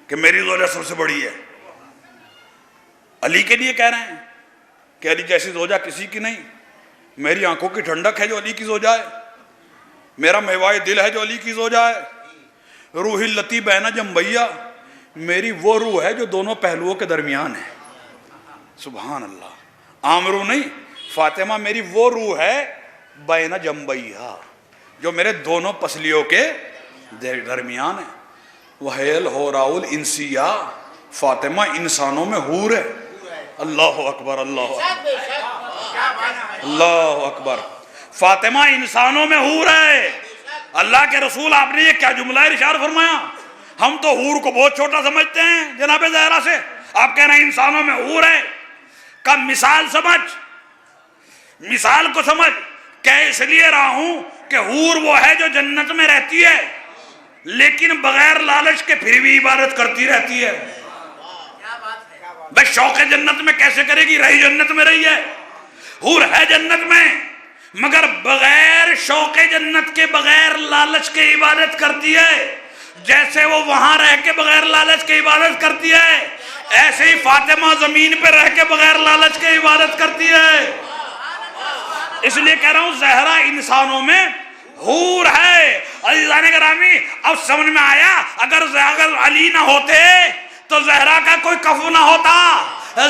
کہ میری زوجہ سب سے بڑی ہے؟ علی کے لیے کہہ رہے ہیں کہ علی جیسی زوجہ کسی کی نہیں، میری آنکھوں کی ٹھنڈک ہے جو علی کی زوجہ ہے، میرا میوائے دل ہے جو علی کی زوجہ ہے، روح التی بین جنبیہ، میری وہ روح ہے جو دونوں پہلوؤں کے درمیان ہے۔ سبحان اللہ، عام روح نہیں، فاطمہ میری وہ روح ہے بین جنبیہ جو میرے دونوں پسلیوں کے درمیان ہے۔ وحیل ہو راول انسیہ، فاطمہ انسانوں میں حور ہے۔ اللہ اکبر، اللہ اکبر، اللہ اکبر، فاطمہ انسانوں میں حور ہے۔ اللہ کے رسول آپ نے یہ کیا جملہ ارشاد فرمایا؟ ہم تو حور کو بہت چھوٹا سمجھتے ہیں جناب زہرا سے، آپ کہہ رہے ہیں انسانوں میں حور ہے۔ کا مثال سمجھ، مثال کو سمجھ، کہہ اس لیے رہا ہوں کہ حور وہ ہے جو جنت میں رہتی ہے لیکن بغیر لالچ کے پھر بھی عبادت کرتی رہتی ہے۔ بھائی شوق جنت میں کیسے کرے گی؟ رہی جنت میں رہی ہے، حور ہے جنت میں مگر بغیر شوق جنت کے، بغیر لالچ کے عبادت کرتی ہے۔ جیسے وہ وہاں رہ کے بغیر لالچ کے عبادت کرتی ہے، ایسے ہی فاطمہ زمین پہ رہ کے بغیر لالچ کے عبادت کرتی ہے۔ اس لیے کہہ رہا ہوں زہرا انسانوں میں حور ہے۔ عزیزان گرامی، اب سمجھ میں آیا، اگر علی نہ ہوتے تو زہرا کا کوئی کفو نہ ہوتا،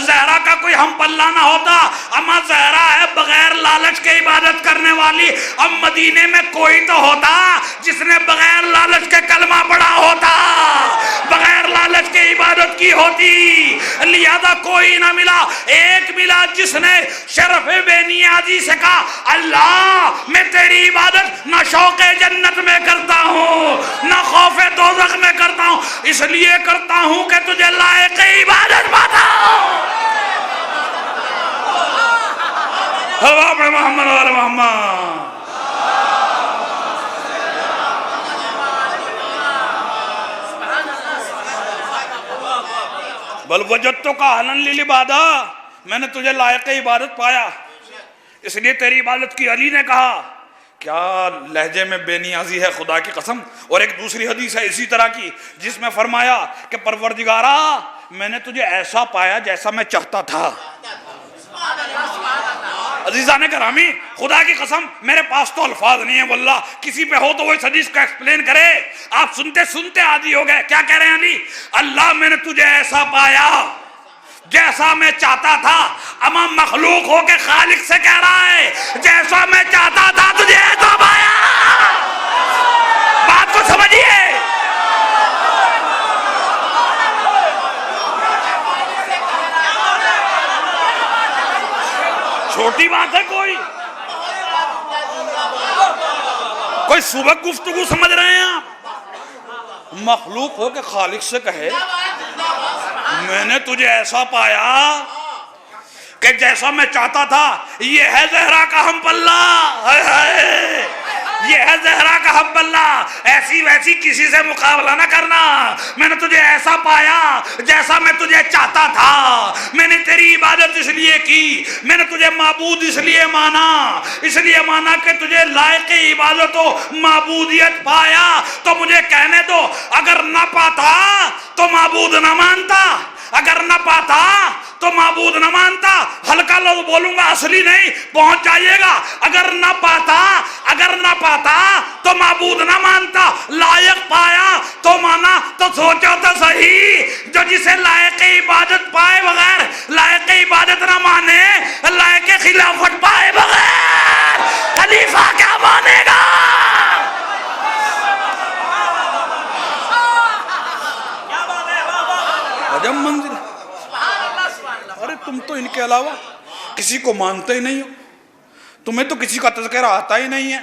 زہرا کا کوئی ہم پلہ نہ ہوتا۔ اما زہرا ہے بغیر لالچ کے عبادت کرنے والی۔ اب مدینے میں کوئی تو ہوتا جس نے بغیر لالچ کے کلمہ پڑھا ہوتا، بغیر لالچ کے عبادت کی ہوتی، لہذا کوئی نہ ملا۔ ایک ملا جس نے شرف بے نیازی سے کہا اللہ میں تیری عبادت نہ شوق جنت میں کرتا ہوں نہ خوف دوزخ میں کرتا ہوں، اس لیے کرتا ہوں کہ تجھے لائق عبادت پاتا ہوں۔ محمد وعلی محمد۔ بل وجدتک اہلا للعبادۃ، میں نے تجھے لائق عبادت پایا، اس لیے تیری عبادت کی۔ علی نے کہا کیا لہجے میں بے نیازی ہے خدا کی قسم۔ اور ایک دوسری حدیث ہے اسی طرح کی جس میں فرمایا کہ پروردگارا میں نے تجھے ایسا پایا جیسا میں چاہتا تھا۔ عزیزان گرامی، خدا کی قسم میرے پاس تو الفاظ نہیں ہیں، واللہ کسی پہ ہو تو وہ اس حدیث کو ایکسپلین کرے۔ آپ سنتے سنتے عادی ہو گئے۔ کیا کہہ رہے ہیں علی؟ اللہ میں نے تجھے ایسا پایا جیسا میں چاہتا تھا۔ اما مخلوق ہو کے خالق سے کہہ رہا ہے جیسا میں چاہتا تھا تجھے ایسا پایا۔ بات کو سمجھیے۔ چھوٹی بات ہے کوئی سبق گفتگو سمجھ رہے ہیں آپ؟ مخلوق ہو کے خالق سے کہے میں نے تجھے ایسا پایا کہ جیسا میں چاہتا تھا۔ یہ ہے زہرا کا ہم پلہ، یہ ہے زہرا کا ہم پلہ۔ ایسی ویسی کسی سے مقابلہ نہ کرنا۔ میں نے تجھے ایسا پایا جیسا میں تجھے چاہتا تھا۔ میں نے تیری عبادت اس لیے کی، میں نے تجھے معبود اس لیے مانا کہ تجھے لائق عبادت و معبودیت پایا۔ تو مجھے کہنے دو، اگر نہ پاتا تو معبود نہ مانتا، اگر نہ پاتا تو معبود نہ مانتا۔ ہلکا لفظ بولوں گا، اصلی نہیں، پہنچ جائیے گا۔ اگر نہ پاتا تو معبود نہ مانتا، لائق پایا تو مانا۔ تو سوچو تو صحیح، جو جسے لائق عبادت پائے بغیر لائق عبادت نہ مانے، لائق خلافت پائے بغیر خلیفہ کیا مانے گا؟ عجب منزل۔ ارے تم تو ان کے علاوہ کسی کو مانتے ہی نہیں ہو، تمہیں تو کسی کا تذکرہ آتا ہی نہیں ہے۔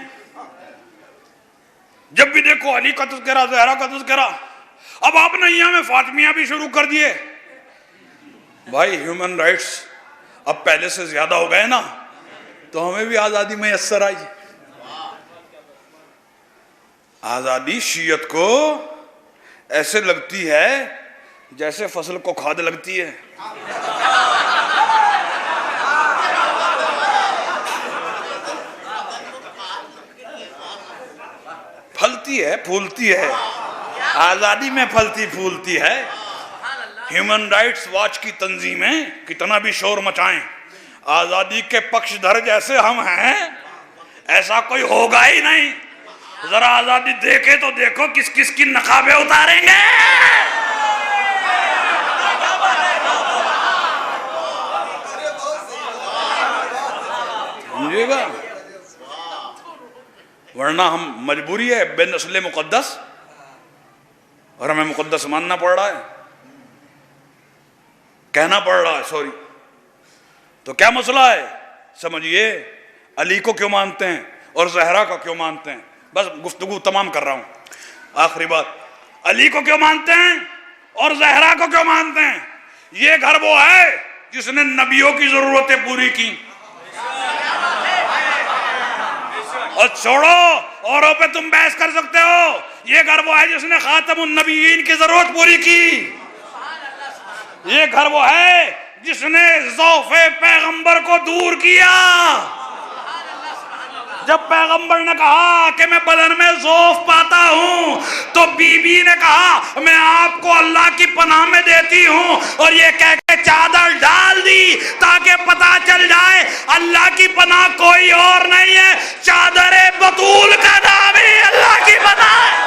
جب بھی دیکھو علی کا تذکرہ، زہرا کا تذکرہ۔ اب آپ نے یہاں میں فاطمیہ بھی شروع کر دیے۔ بھائی ہیومن رائٹس اب پہلے سے زیادہ ہو گئے نا، تو ہمیں بھی آزادی میسر آئی۔ آزادی شیعت کو ایسے لگتی ہے جیسے فصل کو کھاد لگتی ہے۔ پھلتی ہے پھولتی ہے، آزادی میں پھلتی پھولتی ہے۔ ہیومن رائٹس واچ کی تنظیمیں کتنا بھی شور مچائیں، آزادی کے پکشدھر جیسے ہم ہیں ایسا کوئی ہوگا ہی نہیں۔ ذرا آزادی دیکھے تو دیکھو کس کس کی نقابیں اتاریں گے۔ سمجھے گا؟ ورنہ ہم مجبوری ہے بے نسل مقدس، اور ہمیں مقدس ماننا پڑ رہا ہے، کہنا پڑ رہا ہے، سوری۔ تو کیا مسئلہ ہے؟ سمجھئے علی کو کیوں مانتے ہیں اور زہرا کو کیوں مانتے ہیں؟ بس گفتگو تمام کر رہا ہوں، آخری بات، علی کو کیوں مانتے ہیں اور زہرا کو کیوں مانتے ہیں؟ یہ گھر وہ ہے جس نے نبیوں کی ضرورتیں پوری کی، اور چھوڑو اوروں پہ تم بحث کر سکتے ہو، یہ گھر وہ ہے جس نے خاتم النبیین کی ضرورت پوری کی، یہ گھر وہ ہے جس نے ضعف پیغمبر کو دور کیا۔ جب پیغمبر نے کہا کہ میں بدن میں ضعف پاتا ہوں تو بی بی نے کہا میں آپ کو اللہ کی پناہ میں دیتی ہوں، اور یہ کہہ کے چادر ڈال دی تاکہ پتہ چل جائے اللہ کی پناہ کوئی اور نہیں ہے، چادر بطول کا نام ہی اللہ کی پناہ ہے۔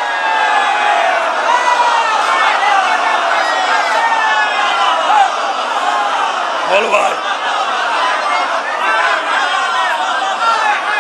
بول بھائی،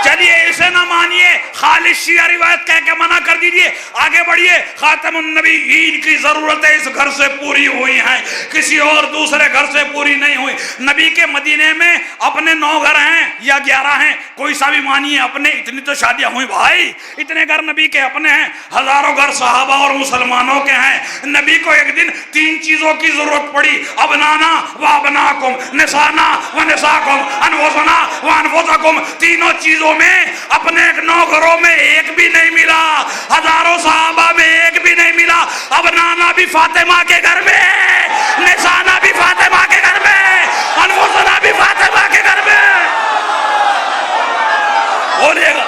چلیے اسے نہ مانیے، خالص شیعہ روایت کہہ کے منع کر دیجئے، آگے بڑھئے۔ خاتم النبیین کی ضرورتیں اس گھر سے پوری ہوئی ہیں، کسی اور دوسرے گھر سے پوری نہیں ہوئی۔ نبی کے مدینے میں اپنے 9 گھر ہیں یا 11 ہیں، کوئی سا بھی مانیے اپنے، اتنی تو شادیاں ہوئی بھائی، اتنے گھر نبی کے اپنے ہیں، ہزاروں گھر صحابہ اور مسلمانوں کے ہیں۔ نبی کو ایک دن 3 چیزوں کی ضرورت پڑی، ابنانا و ابناکم، نسانا و نساکم، انفسنا و انفسکم۔ تینوں چیزوں میں اپنے 9 گھروں میں ایک بھی نہیں ملا، ہزاروں صحابہ میں ایک بھی نہیں ملا۔ ابنانا بھی فاطمہ کے گھر میں، نسانا بھی فاطمہ کے گھر میں، انفسنا بھی فاطمہ کے گھر میں۔ بولیے گا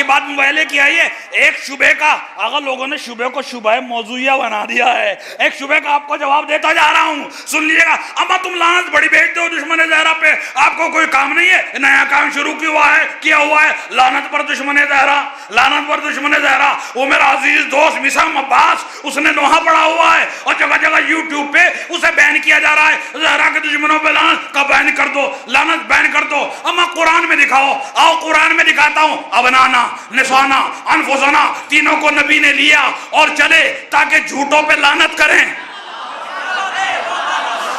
بات موبائلے کی آئی ہے۔ ایک شبہ کا، اگر لوگوں نے شبہ کو شبہ موضوعیہ بنا دیا ہے، ایک شبہ کا آپ کو جواب دیتا جا رہا ہوں، سن لیجئے گا۔ اما تم لعنت بڑی بھیجتے ہو دشمن زہرا پہ، آپ کو کوئی کام نہیں ہے؟ نیا کام شروع کیا ہوا ہے، لعنت پر دشمن زہرا، لعنت پر دشمن زہرا۔ وہ میرا عزیز دوست مسام عباس، اس نے نوحہ پڑھا ہوا ہے اور جگہ جگہ یوٹیوب پہ اسے بین کیا جا رہا ہے، زہرا کے دشمنوں پہ لعنت کا بین کر دو، لعنت بین کر دو۔ اما قرآن میں دکھاؤ، آؤ قرآن میں دکھاتا ہوں۔ ابنانا، نسانا، انفسنا، تینوں کو نبی نے لیا اور چلے تاکہ جھوٹوں پہ لعنت کریں،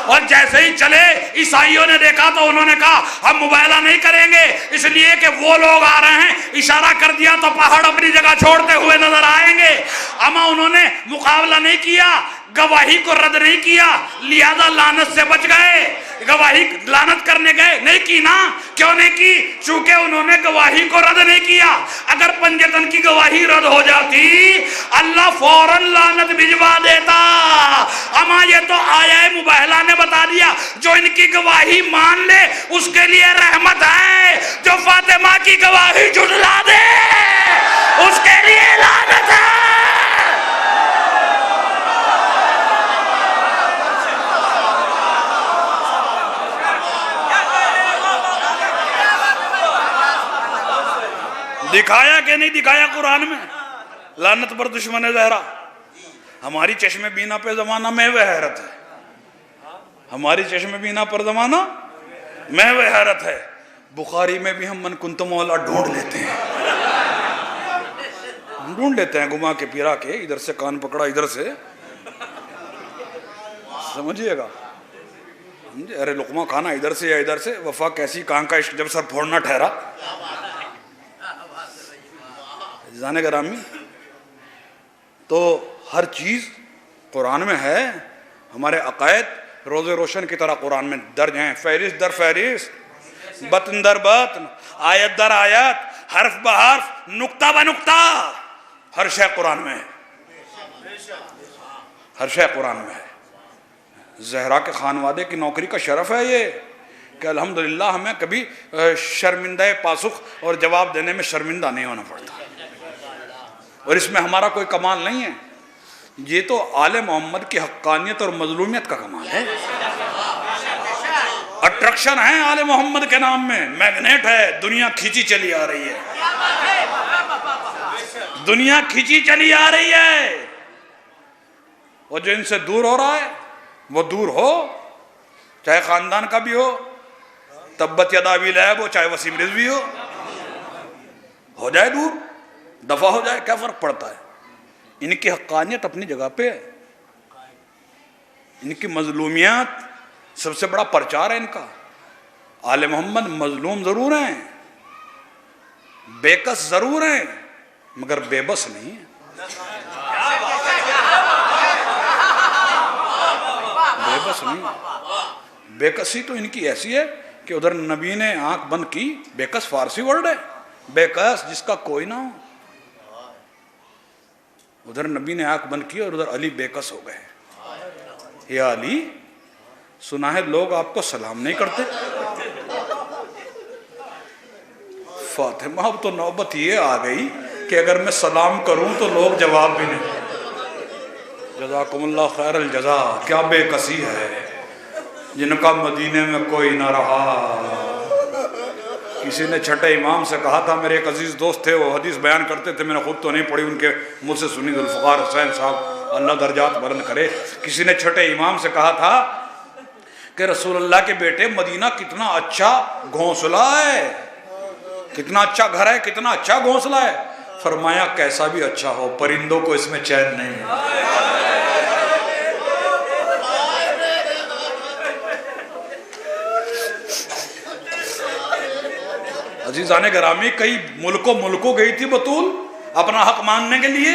اور جیسے ہی چلے عیسائیوں نے دیکھا تو انہوں نے کہا ہم مباہلہ نہیں کریں گے، اس لیے کہ وہ لوگ آ رہے ہیں، اشارہ کر دیا تو پہاڑ اپنی جگہ چھوڑتے ہوئے نظر آئیں گے۔ اما انہوں نے مقابلہ نہیں کیا، گواہی کو رد نہیں کیا، لہذا لعنت سے بچ گئے۔ گواہی لعنت کرنے گئے، نہیں کی نا، کیوں نہیں کی؟ چونکہ انہوں نے گواہی کو رد نہیں کیا۔ اگر پنجتن کی گواہی رد ہو جاتی اللہ فوراً لعنت بھجوا دیتا۔ اما یہ تو آیہ مباہلہ نے بتا دیا، جو ان کی گواہی مان لے اس کے لیے رحمت ہے، جو فاطمہ کی گواہی جھٹلا دے اس کے لیے لعنت ہے۔ دکھایا کہ نہیں دکھایا قرآن میں؟ لعنت پر دشمن زہرا۔ ہماری چشم بینا پہ زمانہ محو حیرت ہے، ہماری چشم بینا پر زمانہ محو حیرت ہے۔ بخاری میں بھی ہم من کنت مولا ڈھونڈ لیتے ہیں، ہم ڈھونڈ لیتے ہیں گما کے پیرا کے، ادھر سے کان پکڑا ادھر سے، سمجھئے گا، ارے لقمہ کھانا ادھر سے یا ادھر سے، وفا کیسی کان کا عشق جب سر پھوڑنا ٹھہرا۔ عزیزان گرامی، تو ہر چیز قرآن میں ہے، ہمارے عقائد روز روشن کی طرح قرآن میں درج ہیں، فہرست در فہرست، بطن در بطن، آیت در آیت، حرف بحرف، نقطہ بنقطہ، ہر شے قرآن میں ہے، ہر شے قرآن میں ہے۔ زہرا کے خانوادے کی نوکری کا شرف ہے یہ کہ الحمدللہ ہمیں کبھی شرمندہ پاسخ اور جواب دینے میں شرمندہ نہیں ہونا پڑتا، اور اس میں ہمارا کوئی کمال نہیں ہے، یہ تو آل محمد کی حقانیت اور مظلومیت کا کمال ہے۔ اٹریکشن ہے آل محمد کے نام میں، میگنیٹ ہے، دنیا کھینچی چلی آ رہی ہے، دنیا کھینچی چلی آ رہی ہے، اور جو ان سے دور ہو رہا ہے وہ دور ہو، چاہے خاندان کا بھی ہو، تبت یدا ابی لہب ہو، چاہے وسیم رضوی ہو جائے دور، دفع ہو جائے، کیا فرق پڑتا ہے؟ ان کی حقانیت اپنی جگہ پہ ہے، ان کی مظلومیات سب سے بڑا پرچار ہے ان کا۔ آل محمد مظلوم ضرور ہیں، بے کس ضرور ہیں، مگر بے بس نہیں ہیں، بے بس نہیں ہیں۔ بے کسی تو ان کی ایسی ہے کہ ادھر نبی نے آنکھ بند کی، بے کس فارسی ورڈ ہے، بے کس جس کا کوئی نہ ہو، ادھر نبی نے آنکھ بند کی اور ادھر علی بے کس ہو گئے۔ یا علی، سنا ہے لوگ آپ کو سلام نہیں کرتے؟ فاطمہ اب تو نوبت یہ آ گئی کہ اگر میں سلام کروں تو لوگ جواب بھی نہیں۔ جزاکم اللہ خیر الجزا، کیا بے کسی ہے جن کا مدینے میں کوئی نہ رہا۔ کسی نے چھٹے امام سے کہا تھا، میرے ایک عزیز دوست تھے، وہ حدیث بیان کرتے تھے، میں نے خود تو نہیں پڑھی، ان کے منہ سے سنی، ذوالفقار حسین صاحب اللہ درجات بلند کرے۔ کسی نے چھٹے امام سے کہا تھا کہ رسول اللہ کے بیٹے، مدینہ کتنا اچھا گھونسلہ ہے، کتنا اچھا گھر ہے، کتنا اچھا گھونسلہ ہے۔ فرمایا کیسا بھی اچھا ہو، پرندوں کو اس میں چین نہیں ہے۔ عزیزان گرامی، کئی ملکوں گئی تھی بطول اپنا حق ماننے کے لیے،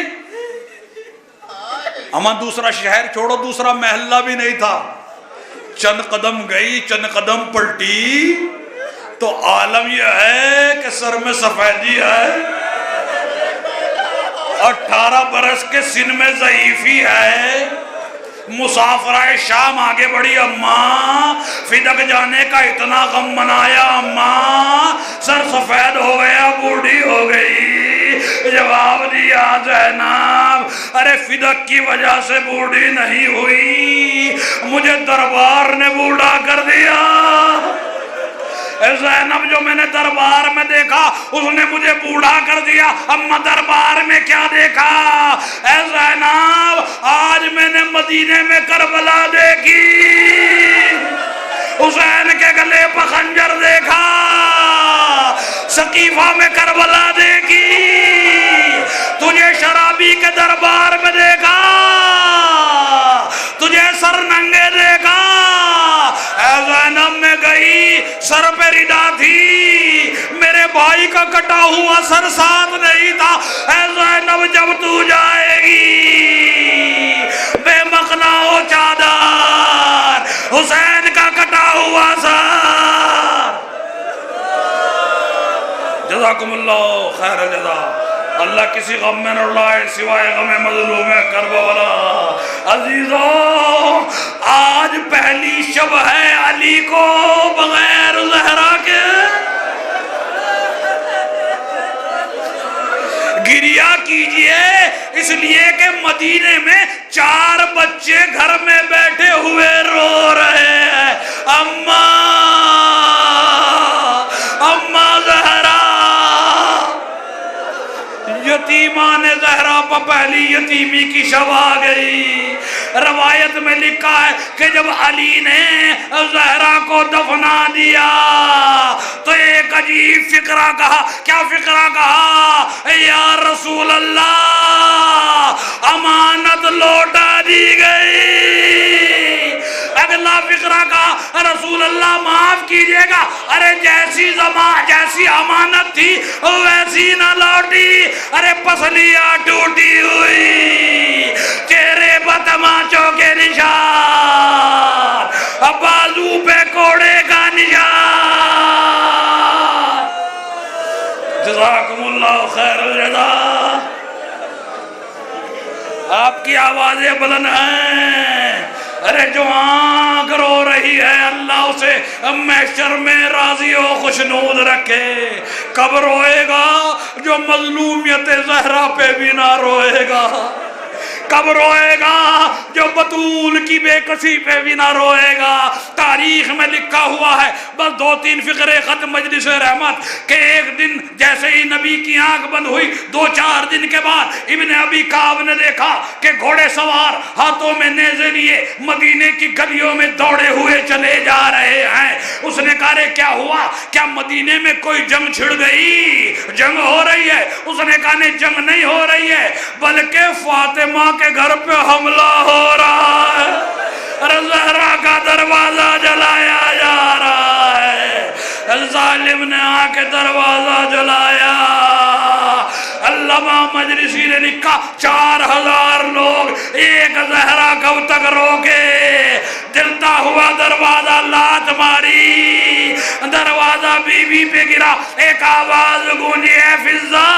اما دوسرا شہر چھوڑو، دوسرا محلہ بھی نہیں تھا، چند قدم گئی، چند قدم پلٹی تو عالم یہ ہے کہ سر میں سفیدی ہے، 18 برس کے سن میں ضعیفی ہے، مسافرہ شام آگے بڑھی، اماں فدق جانے کا اتنا غم منایا، اماں سر سفید ہو گیا، بوڑھی ہو گئی۔ جواب دیا زینب، ارے فدق کی وجہ سے بوڑھی نہیں ہوئی، مجھے دربار نے بوڑھا کر دیا۔ زینب، جو میں نے دربار میں دیکھا اس نے مجھے بوڑھا کر دیا، اما دربار میں کیا دیکھا؟ اے زینب، آج میں نے مدینے میں کربلا دیکھی، حسین کے گلے پر خنجر دیکھا، سقیفہ میں کربلا دیکھی، تجھے شرابی کے دربار میں دیکھا، تجھے سر ننگے دیکھا۔ اے زینب، میں گئی، سر پہ ردا تھی، میرے بھائی کا کٹا ہوا سر ساتھ نہیں تھا۔ اے زینب، جب تو جائے گی بے مخنا ہو چادر، حسین کا کٹا ہوا سر۔ جزاکم اللہ خیر الجزا، اللہ کسی غم میں نہ رلائے سوائے غم مظلوم کربلا۔ عزیزوں، آج پہلی شب ہے علی کو بغیر زہرا کے گریہ کیجئے، اس لیے کہ مدینے میں 4 بچے گھر میں بیٹھے ہوئے رو رہے ہیں، اماں زہرا۔ یتیمان زہرا پر پہلی یتیمی کی شب آ گئی۔ روایت میں لکھا ہے کہ جب علی نے زہرا کو دفنا دیا تو ایک عجیب فقرہ کہا۔ کیا فقرہ کہا؟ یا رسول اللہ، امانت لوٹا دی گئی۔ اگلا فقرہ کہا، رسول اللہ معاف کیجئے گا، ارے جیسی امانت تھی ویسی نہ لوٹی، ارے پسلیاں ٹوٹی ہوئی، چہرے پر تماچا آپ کی آوازیں بلند ہیں. ارے جو آنکھ رو رہی ہے اللہ اسے محشر میں راضی و خوشنود رکھے. کب روئے گا جو مظلومیت زہرا پہ بھی نہ روئے گا. کب روئے گا جو بطول کی بے کسی پہ بھی نہ روئے گا. تاریخ میں لکھا ہوا ہے بس 2-3 فقرے خط مجلس رحمت کہ ایک دن جیسے ہی نبی کی آنکھ بند ہوئی 2-4 دن کے بعد ابن ابی کعب نے دیکھا کہ گھوڑے سوار ہاتھوں میں نیزے لیے مدینے کی گلیوں میں دوڑے ہوئے چلے جا رہے ہیں. اس نے کہا رے کیا ہوا؟ کیا مدینے میں کوئی جنگ چھڑ گئی؟ جنگ ہو رہی ہے. اس نے کہا نہیں جنگ نہیں ہو رہی ہے بلکہ فاطمہ کے گھر پہ حملہ ہو رہا ہے. ارے زہرا کا دروازہ جلایا جا رہا ہے. ظالم نے آ کے دروازہ جلایا. علامہ مجلسی نے لکھا 4000 لوگ ایک زہرا کب تک روکے. جلتا ہوا دروازہ لات ماری, دروازہ بی بی پہ گرا. ایک آواز گونجی اے فضا,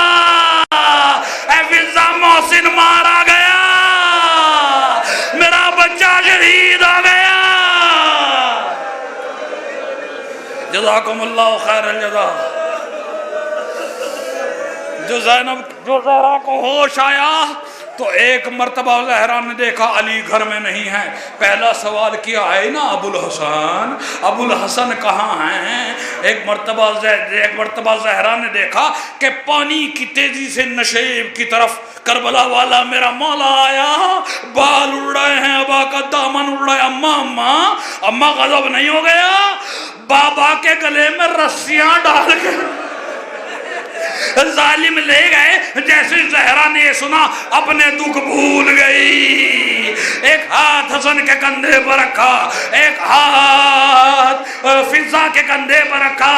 اے فضا محسن مارا گیا, میرا بچہ شہید ہو گیا. جزاکم اللہ خیر الجزا. جو زہرا کو ہوش آیا تو ایک مرتبہ زہرا نے دیکھا علی گھر میں نہیں ہے. پہلا سوال کیا ہے نا ابو الحسن, ابو الحسن کہاں ہیں؟ ایک مرتبہ زہرا نے دیکھا کہ پانی کی تیزی سے نشیب کی طرف کربلا والا میرا مولا آیا. بال اڑ رہے ہیں, ابا کا دامن اڑ رہا ہے. اماں اماں غضب نہیں ہو گیا؟ بابا کے گلے میں رسیاں ڈال کے ظالم لے گئے. جیسے زہرا نے سنا اپنے دکھ بھول گئی. ایک ہاتھ حسن کے کندھے پر رکھا, ایک ہاتھ فضا کے کندھے پر رکھا.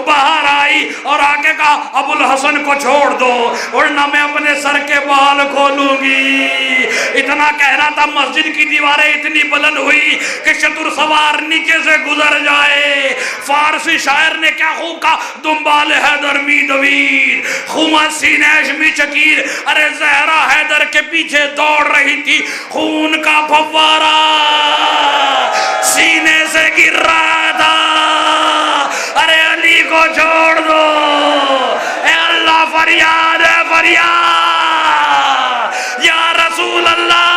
باہر آئی اور آ کے کہا ابو الحسن کو چھوڑ دو ورنہ میں اپنے سر کے بال کھولوں گی. اتنا کہہ رہا تھا مسجد کی دیواریں اتنی بلند ہوئی کہ شتر سوار نیچے سے گزر جائے. فارسی شاعر نے کیا خوب کہا, دنبال حیدر می دوید خون سینیش می چکیر. ارے زہرا حیدر کے پیچھے دوڑ رہی تھی, خون کا فوارہ سینے سے گر رہا تھا. ارے علی کو چھوڑ دو, اے اللہ فریاد ہے فریاد یا رسول اللہ.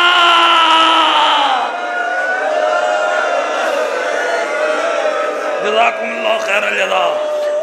جزاکم اللہ خیر الجزا.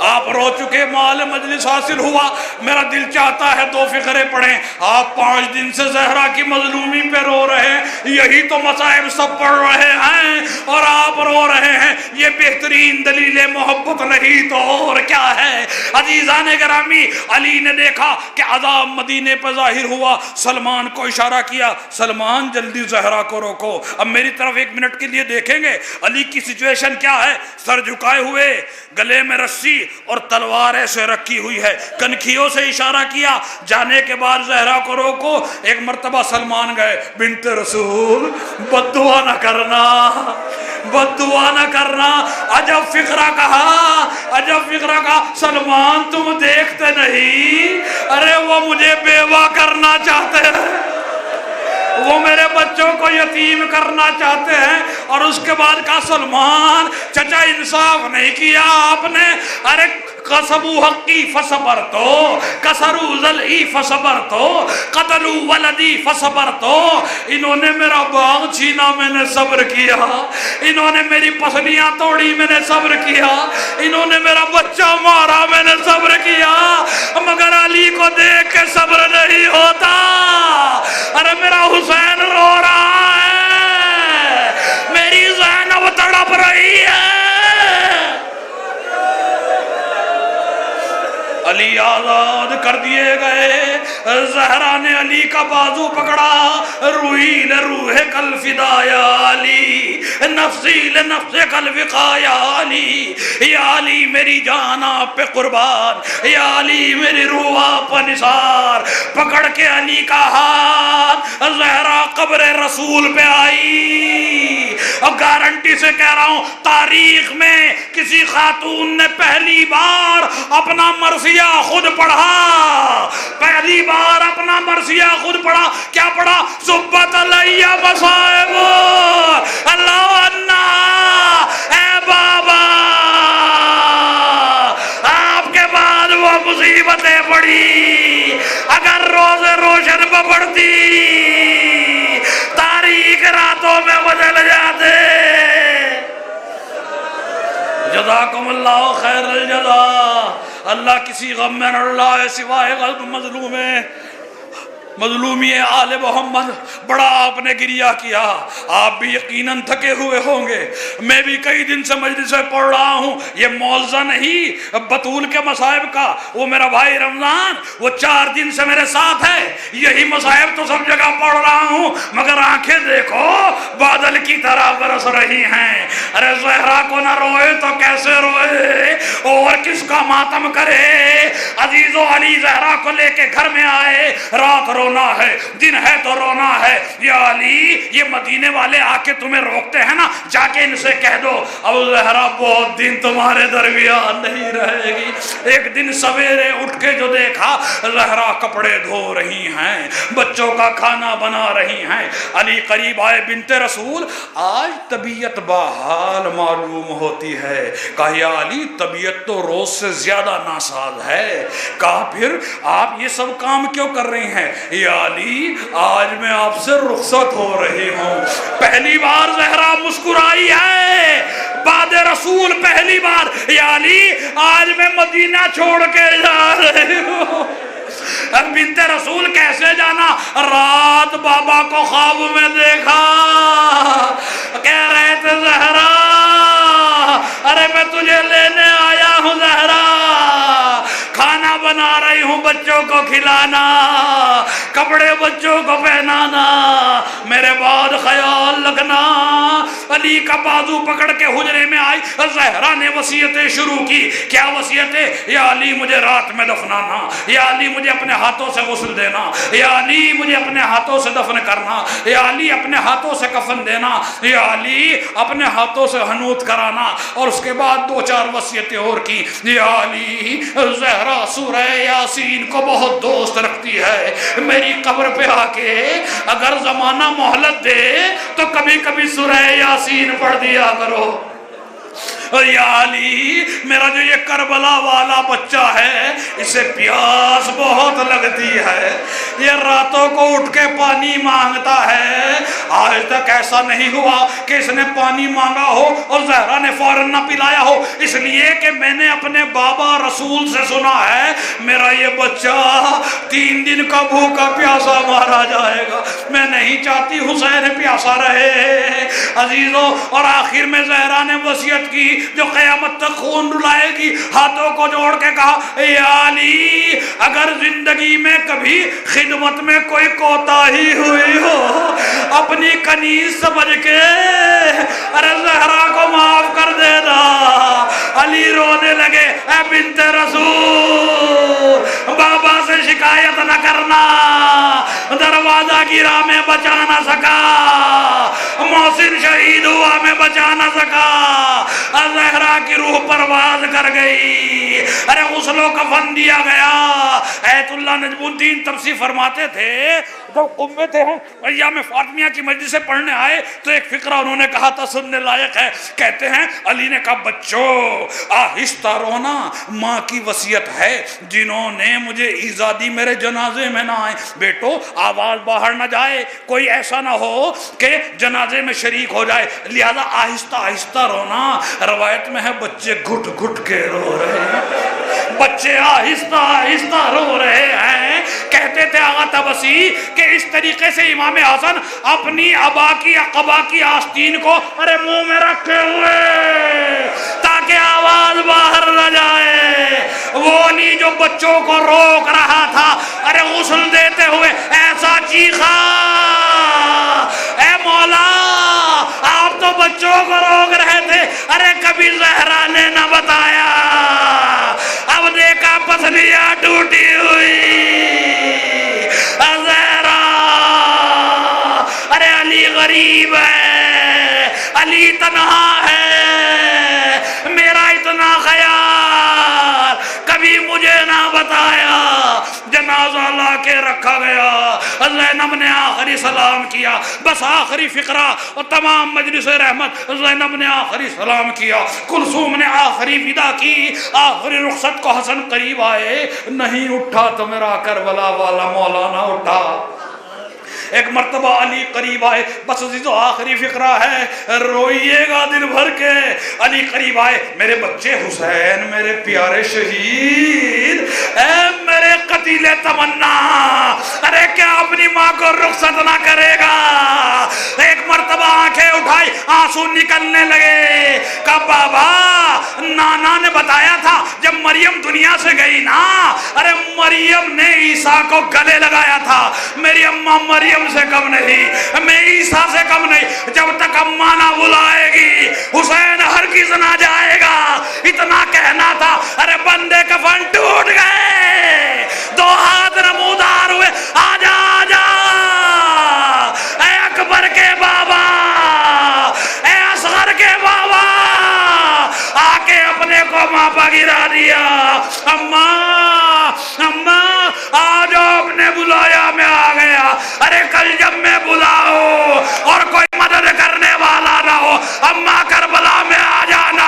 آپ رو چکے, مال مجلس حاصل ہوا. میرا دل چاہتا ہے 2 فقرے پڑھیں. آپ 5 دن سے زہرا کی مظلومی پہ رو رہے ہیں, یہی تو مصائب سب پڑھ رہے ہیں اور آپ رو رہے ہیں. یہ بہترین دلیل محبت نہیں تو اور کیا ہے. عزیزان گرامی, علی نے دیکھا کہ عذاب مدینے پہ ظاہر ہوا. سلمان کو اشارہ کیا, سلمان جلدی زہرا کو روکو. اب میری طرف 1 منٹ کے لیے دیکھیں گے علی کی سچویشن کیا ہے. سر جھکائے ہوئے, گلے میں رسی اور تلوار ایسے رکھی ہوئی ہے, کنکھیوں سے اشارہ کیا. جانے کے بعد زہرا کو روکو. ایک مرتبہ سلمان گئے, بنت رسول بد دعا نہ کرنا, بد دعا نہ کرنا. عجب فقرہ کہا, عجب فقرہ کہا. سلمان تم دیکھتے نہیں, ارے وہ مجھے بیوہ کرنا چاہتے ہیں, وہ میرے بچوں کو یتیم کرنا چاہتے ہیں. اور اس کے بعد کہا سلمان چچا انصاف نہیں کیا آپ نے. ارے قصبوا حقی فصبرتو, کسروا ذلعی فصبرتو, قتلوا ولدی فصبرتو. انہوں نے میرا باغ چھینا, میں نے صبر کیا. انہوں نے میری پسلیاں توڑی, میں نے صبر کیا. انہوں نے میرا بچہ مارا, میں نے صبر کیا. مگر علی کو دیکھ کے صبر نہیں ہوتا. ارے میرا حسین رو رہا ہے, میری زینب تڑپ رہی ہے. علی آزاد کر دیے گئے. زہرا نے علی کا بازو پکڑا, روحی لروح کل فدا یا علی, نفسی لنفس کل وقا یا علی. یا علی میری جان آپ پہ قربان, یا علی میری روح آپ پہ نثار. پکڑ کے علی کا ہاتھ زہرا قبر رسول پہ آئی. اب گارنٹی سے کہہ رہا ہوں تاریخ میں کسی خاتون نے پہلی بار اپنا مرثیہ خود پڑھا, پہلی بار اپنا مرثیہ خود پڑھا. کیا پڑھا؟ صبت علیہ مصائب اللہ انا، اے بابا آپ کے بعد وہ مصیبتیں پڑی، اگر روز روشن پہ پڑتی تاریخ راتوں میں بدل جاتے۔ جزاکم اللہ خیر الجزا۔ اللہ کسی غم میں نہ ڈالے سوائے غم مظلومی آل محمد۔ بڑا آپ نے گریہ کیا، آپ بھی یقیناً تھکے ہوئے ہوں گے، میں بھی کئی دن سے مجلس میں پڑھ رہا ہوں۔ یہ موضوع نہیں بطول کے مصائب کا، وہ میرا بھائی رمضان وہ 4 دن سے میرے ساتھ ہے، یہی مصائب تو سب جگہ پڑھ رہا ہوں، مگر آنکھیں دیکھو بادل کی طرح برس رہی ہیں۔ ارے زہرا کو نہ روئے تو کیسے روئے اور کس کا ماتم کرے؟ عزیزو علی زہرا کو لے کے گھر میں آئے، رات رونا ہے، دن ہے تو رونا ہے۔ یا علی یہ مدینے والے آ کے تمہیں روکتے ہیں نا، جا کے ان سے کہہ دو اب زہرا بہت دن تمہارے درمیان نہیں رہے گی۔ ایک دن سویرے اٹھ کے جو دیکھا زہرا کپڑے دھو رہی ہیں، بچوں کا کھانا بنا رہی ہیں۔ علی قریب آئے، بنت رسول آج طبیعت بحال معلوم ہوتی ہے۔ کہا یا علی طبیعت تو روز سے زیادہ ناساز ہے۔ کہا پھر آپ یہ سب کام کیوں کر رہی ہیں؟ یا علی آج میں آپ سے رخصت ہو رہی ہوں۔ پہلی بار زہرا مسکرائی ہے بعد رسول، پہلی بار۔ یا علی آج میں مدینہ چھوڑ کے جا رہی ہوں۔ بنت رسول کیسے جانا؟ رات بابا کو خواب میں دیکھا، کہہ رہے تھے زہرا ارے میں تجھے لینے آیا ہوں زہرا، کھانا بنا رہی ہوں بچوں کو کھلانا، کپڑے بچوں کو پہنانا، میرے بعد خیال رکھنا۔ علی کا بازو پکڑ کے حجرے میں آئی، زہرا نے وصیتیں شروع کی۔ کیا وصیتیں؟ یا علی مجھے رات میں دفنانا، یا علی مجھے اپنے ہاتھوں سے غسل دینا، یا علی مجھے اپنے ہاتھوں سے دفن کرنا، یا علی اپنے ہاتھوں سے کفن دینا، یا علی اپنے ہاتھوں سے حنوط کرانا۔ اور اس کے بعد 2-4 وصیتیں اور کی۔ یا علی زہرا سورہ یاسین کو بہت دوست رکھتی ہے، میری قبر پہ آ کے اگر زمانہ مہلت دے تو کبھی کبھی سورہ یاسین پڑھ دیا کرو۔ یا علی میرا جو یہ کربلا والا بچہ ہے اسے پیاس بہت لگتی ہے، یہ راتوں کو اٹھ کے پانی مانگتا ہے، آج تک ایسا نہیں ہوا کہ اس نے پانی مانگا ہو اور زہرا نے فوراً نہ پلایا ہو، اس لیے کہ میں نے اپنے بابا رسول سے سنا ہے میرا یہ بچہ 3 دن کا بھوکا پیاسا مارا جائے گا، میں نہیں چاہتی حسین پیاسا رہے۔ عزیزوں اور آخر میں زہرا نے وصیت کی جو قیامت تک خون رلائے گی، ہاتھوں کو جوڑ کے کہا یا علی اگر زندگی میں کبھی خدمت میں کوئی کوتاہی ہوئی ہو اپنی کنیز سمجھ کے ارے زہرا کو معاف کر دینا۔ علی رونے لگے، اے بنت رسول بابا سے شکایت نہ کرنا، دروازہ گرا میں بچا نہ سکا، محسن شہید ہوا میں بچا نہ سکا، زہرا کی روح پرواز کر گئی، ارے غسل و کفن دیا گیا۔ ایت اللہ نجم الدین تبسی فرماتے تھے جب قوت ہیں ایام فاطمیہ کی مجلس سے پڑھنے آئے تو ایک فقرہ انہوں نے کہا تھا سننے لائق ہے۔ کہتے ہیں علی نے کہا بچوں آہستہ رونا، ماں کی وصیت ہے، جنہوں نے مجھے ایزادی میرے جنازے میں نہ آئے، بیٹو آواز باہر نہ جائے، کوئی ایسا نہ ہو کہ جنازے میں شریک ہو جائے، لہذا آہستہ آہستہ رونا۔ روایت میں ہے بچے گھٹ گھٹ کے رو رہے ہیں، بچے آہستہ آہستہ رو رہے ہیں۔ کہتے تھے آغا تبسی کہ اس طریقے سے امام حسن اپنی ابا کی عقبہ کی آستین کو ارے منہ میں رکھے ہوئے تاکہ آواز باہر نہ جائے۔ وہ علی جو بچوں کو روک رہا تھا ارے غسل دیتے ہوئے ایسا چیخا، اے مولا آپ تو بچوں کو روک رہے تھے، ارے کبھی زہرا نے نہ بتایا، اب دیکھا پسلیاں ٹوٹی ہوئی، زہرا ارے علی غریب ہے، علی تنہا ہے، میرا اتنا خیال کبھی مجھے نہ بتایا۔ جنازہ لا کے رکھا گیا. زینب نے آخری سلام کیا. بس آخری فقرہ اور تمام مجلس رحمت. زینب نے آخری سلام کیا. کلثوم نے آخری ودا کی. آخری رخصت کو حسن قریب آئے. نہیں اٹھا تو میرا کربلا والا مولانا اٹھا. ایک مرتبہ علی قریب آئے. بس عزیزو آخری فقرہ ہے, روئیے گا دل بھر کے. علی قریب آئے. میرے بچے حسین, میرے پیارے شہید, اے میرے قتیل تمنا, ارے کیا اپنی ماں کو رخصت نہ کرے گا؟ ایک مرتبہ آنکھیں اٹھائی, آنسو نکلنے لگے. کہا بابا, نانا نے بتایا تھا جب مریم دنیا سے گئی نا, ارے مریم نے عیسیٰ کو گلے لگایا تھا. میری اماں مریم سے کم نہیں, میں عیسیٰ سے کم نہیں. جب تک اماں نہ بلائے گی حسین ہرگز نہ جائے گا. اتنا کہنا تھا. ارے بندے کفن ٹوٹ گئے, دو ہاتھ نمودار ہوئے. آجا آجا اے اکبر کے بابا, اے اصغر کے بابا, آ کے اپنے کو ماں پا گرا دیا. اماں اماں آج آپ نے بلایا میں آ گیا. ارے کل جب میں بلاؤ اور کوئی مدد کرنے والا نہ ہو, اماں کربلا میں آ جانا.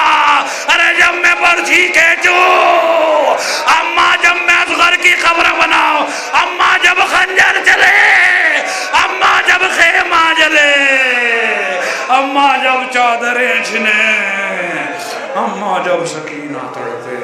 ارے جب میں برچھی کھینچوں, اماں جب میں اصغر کی قبر بناؤں, اماں جب خنجر چلے, اماں جب خیمہ جلے, اماں جب چادریں چھنے, اماں جب سکینہ تڑپے,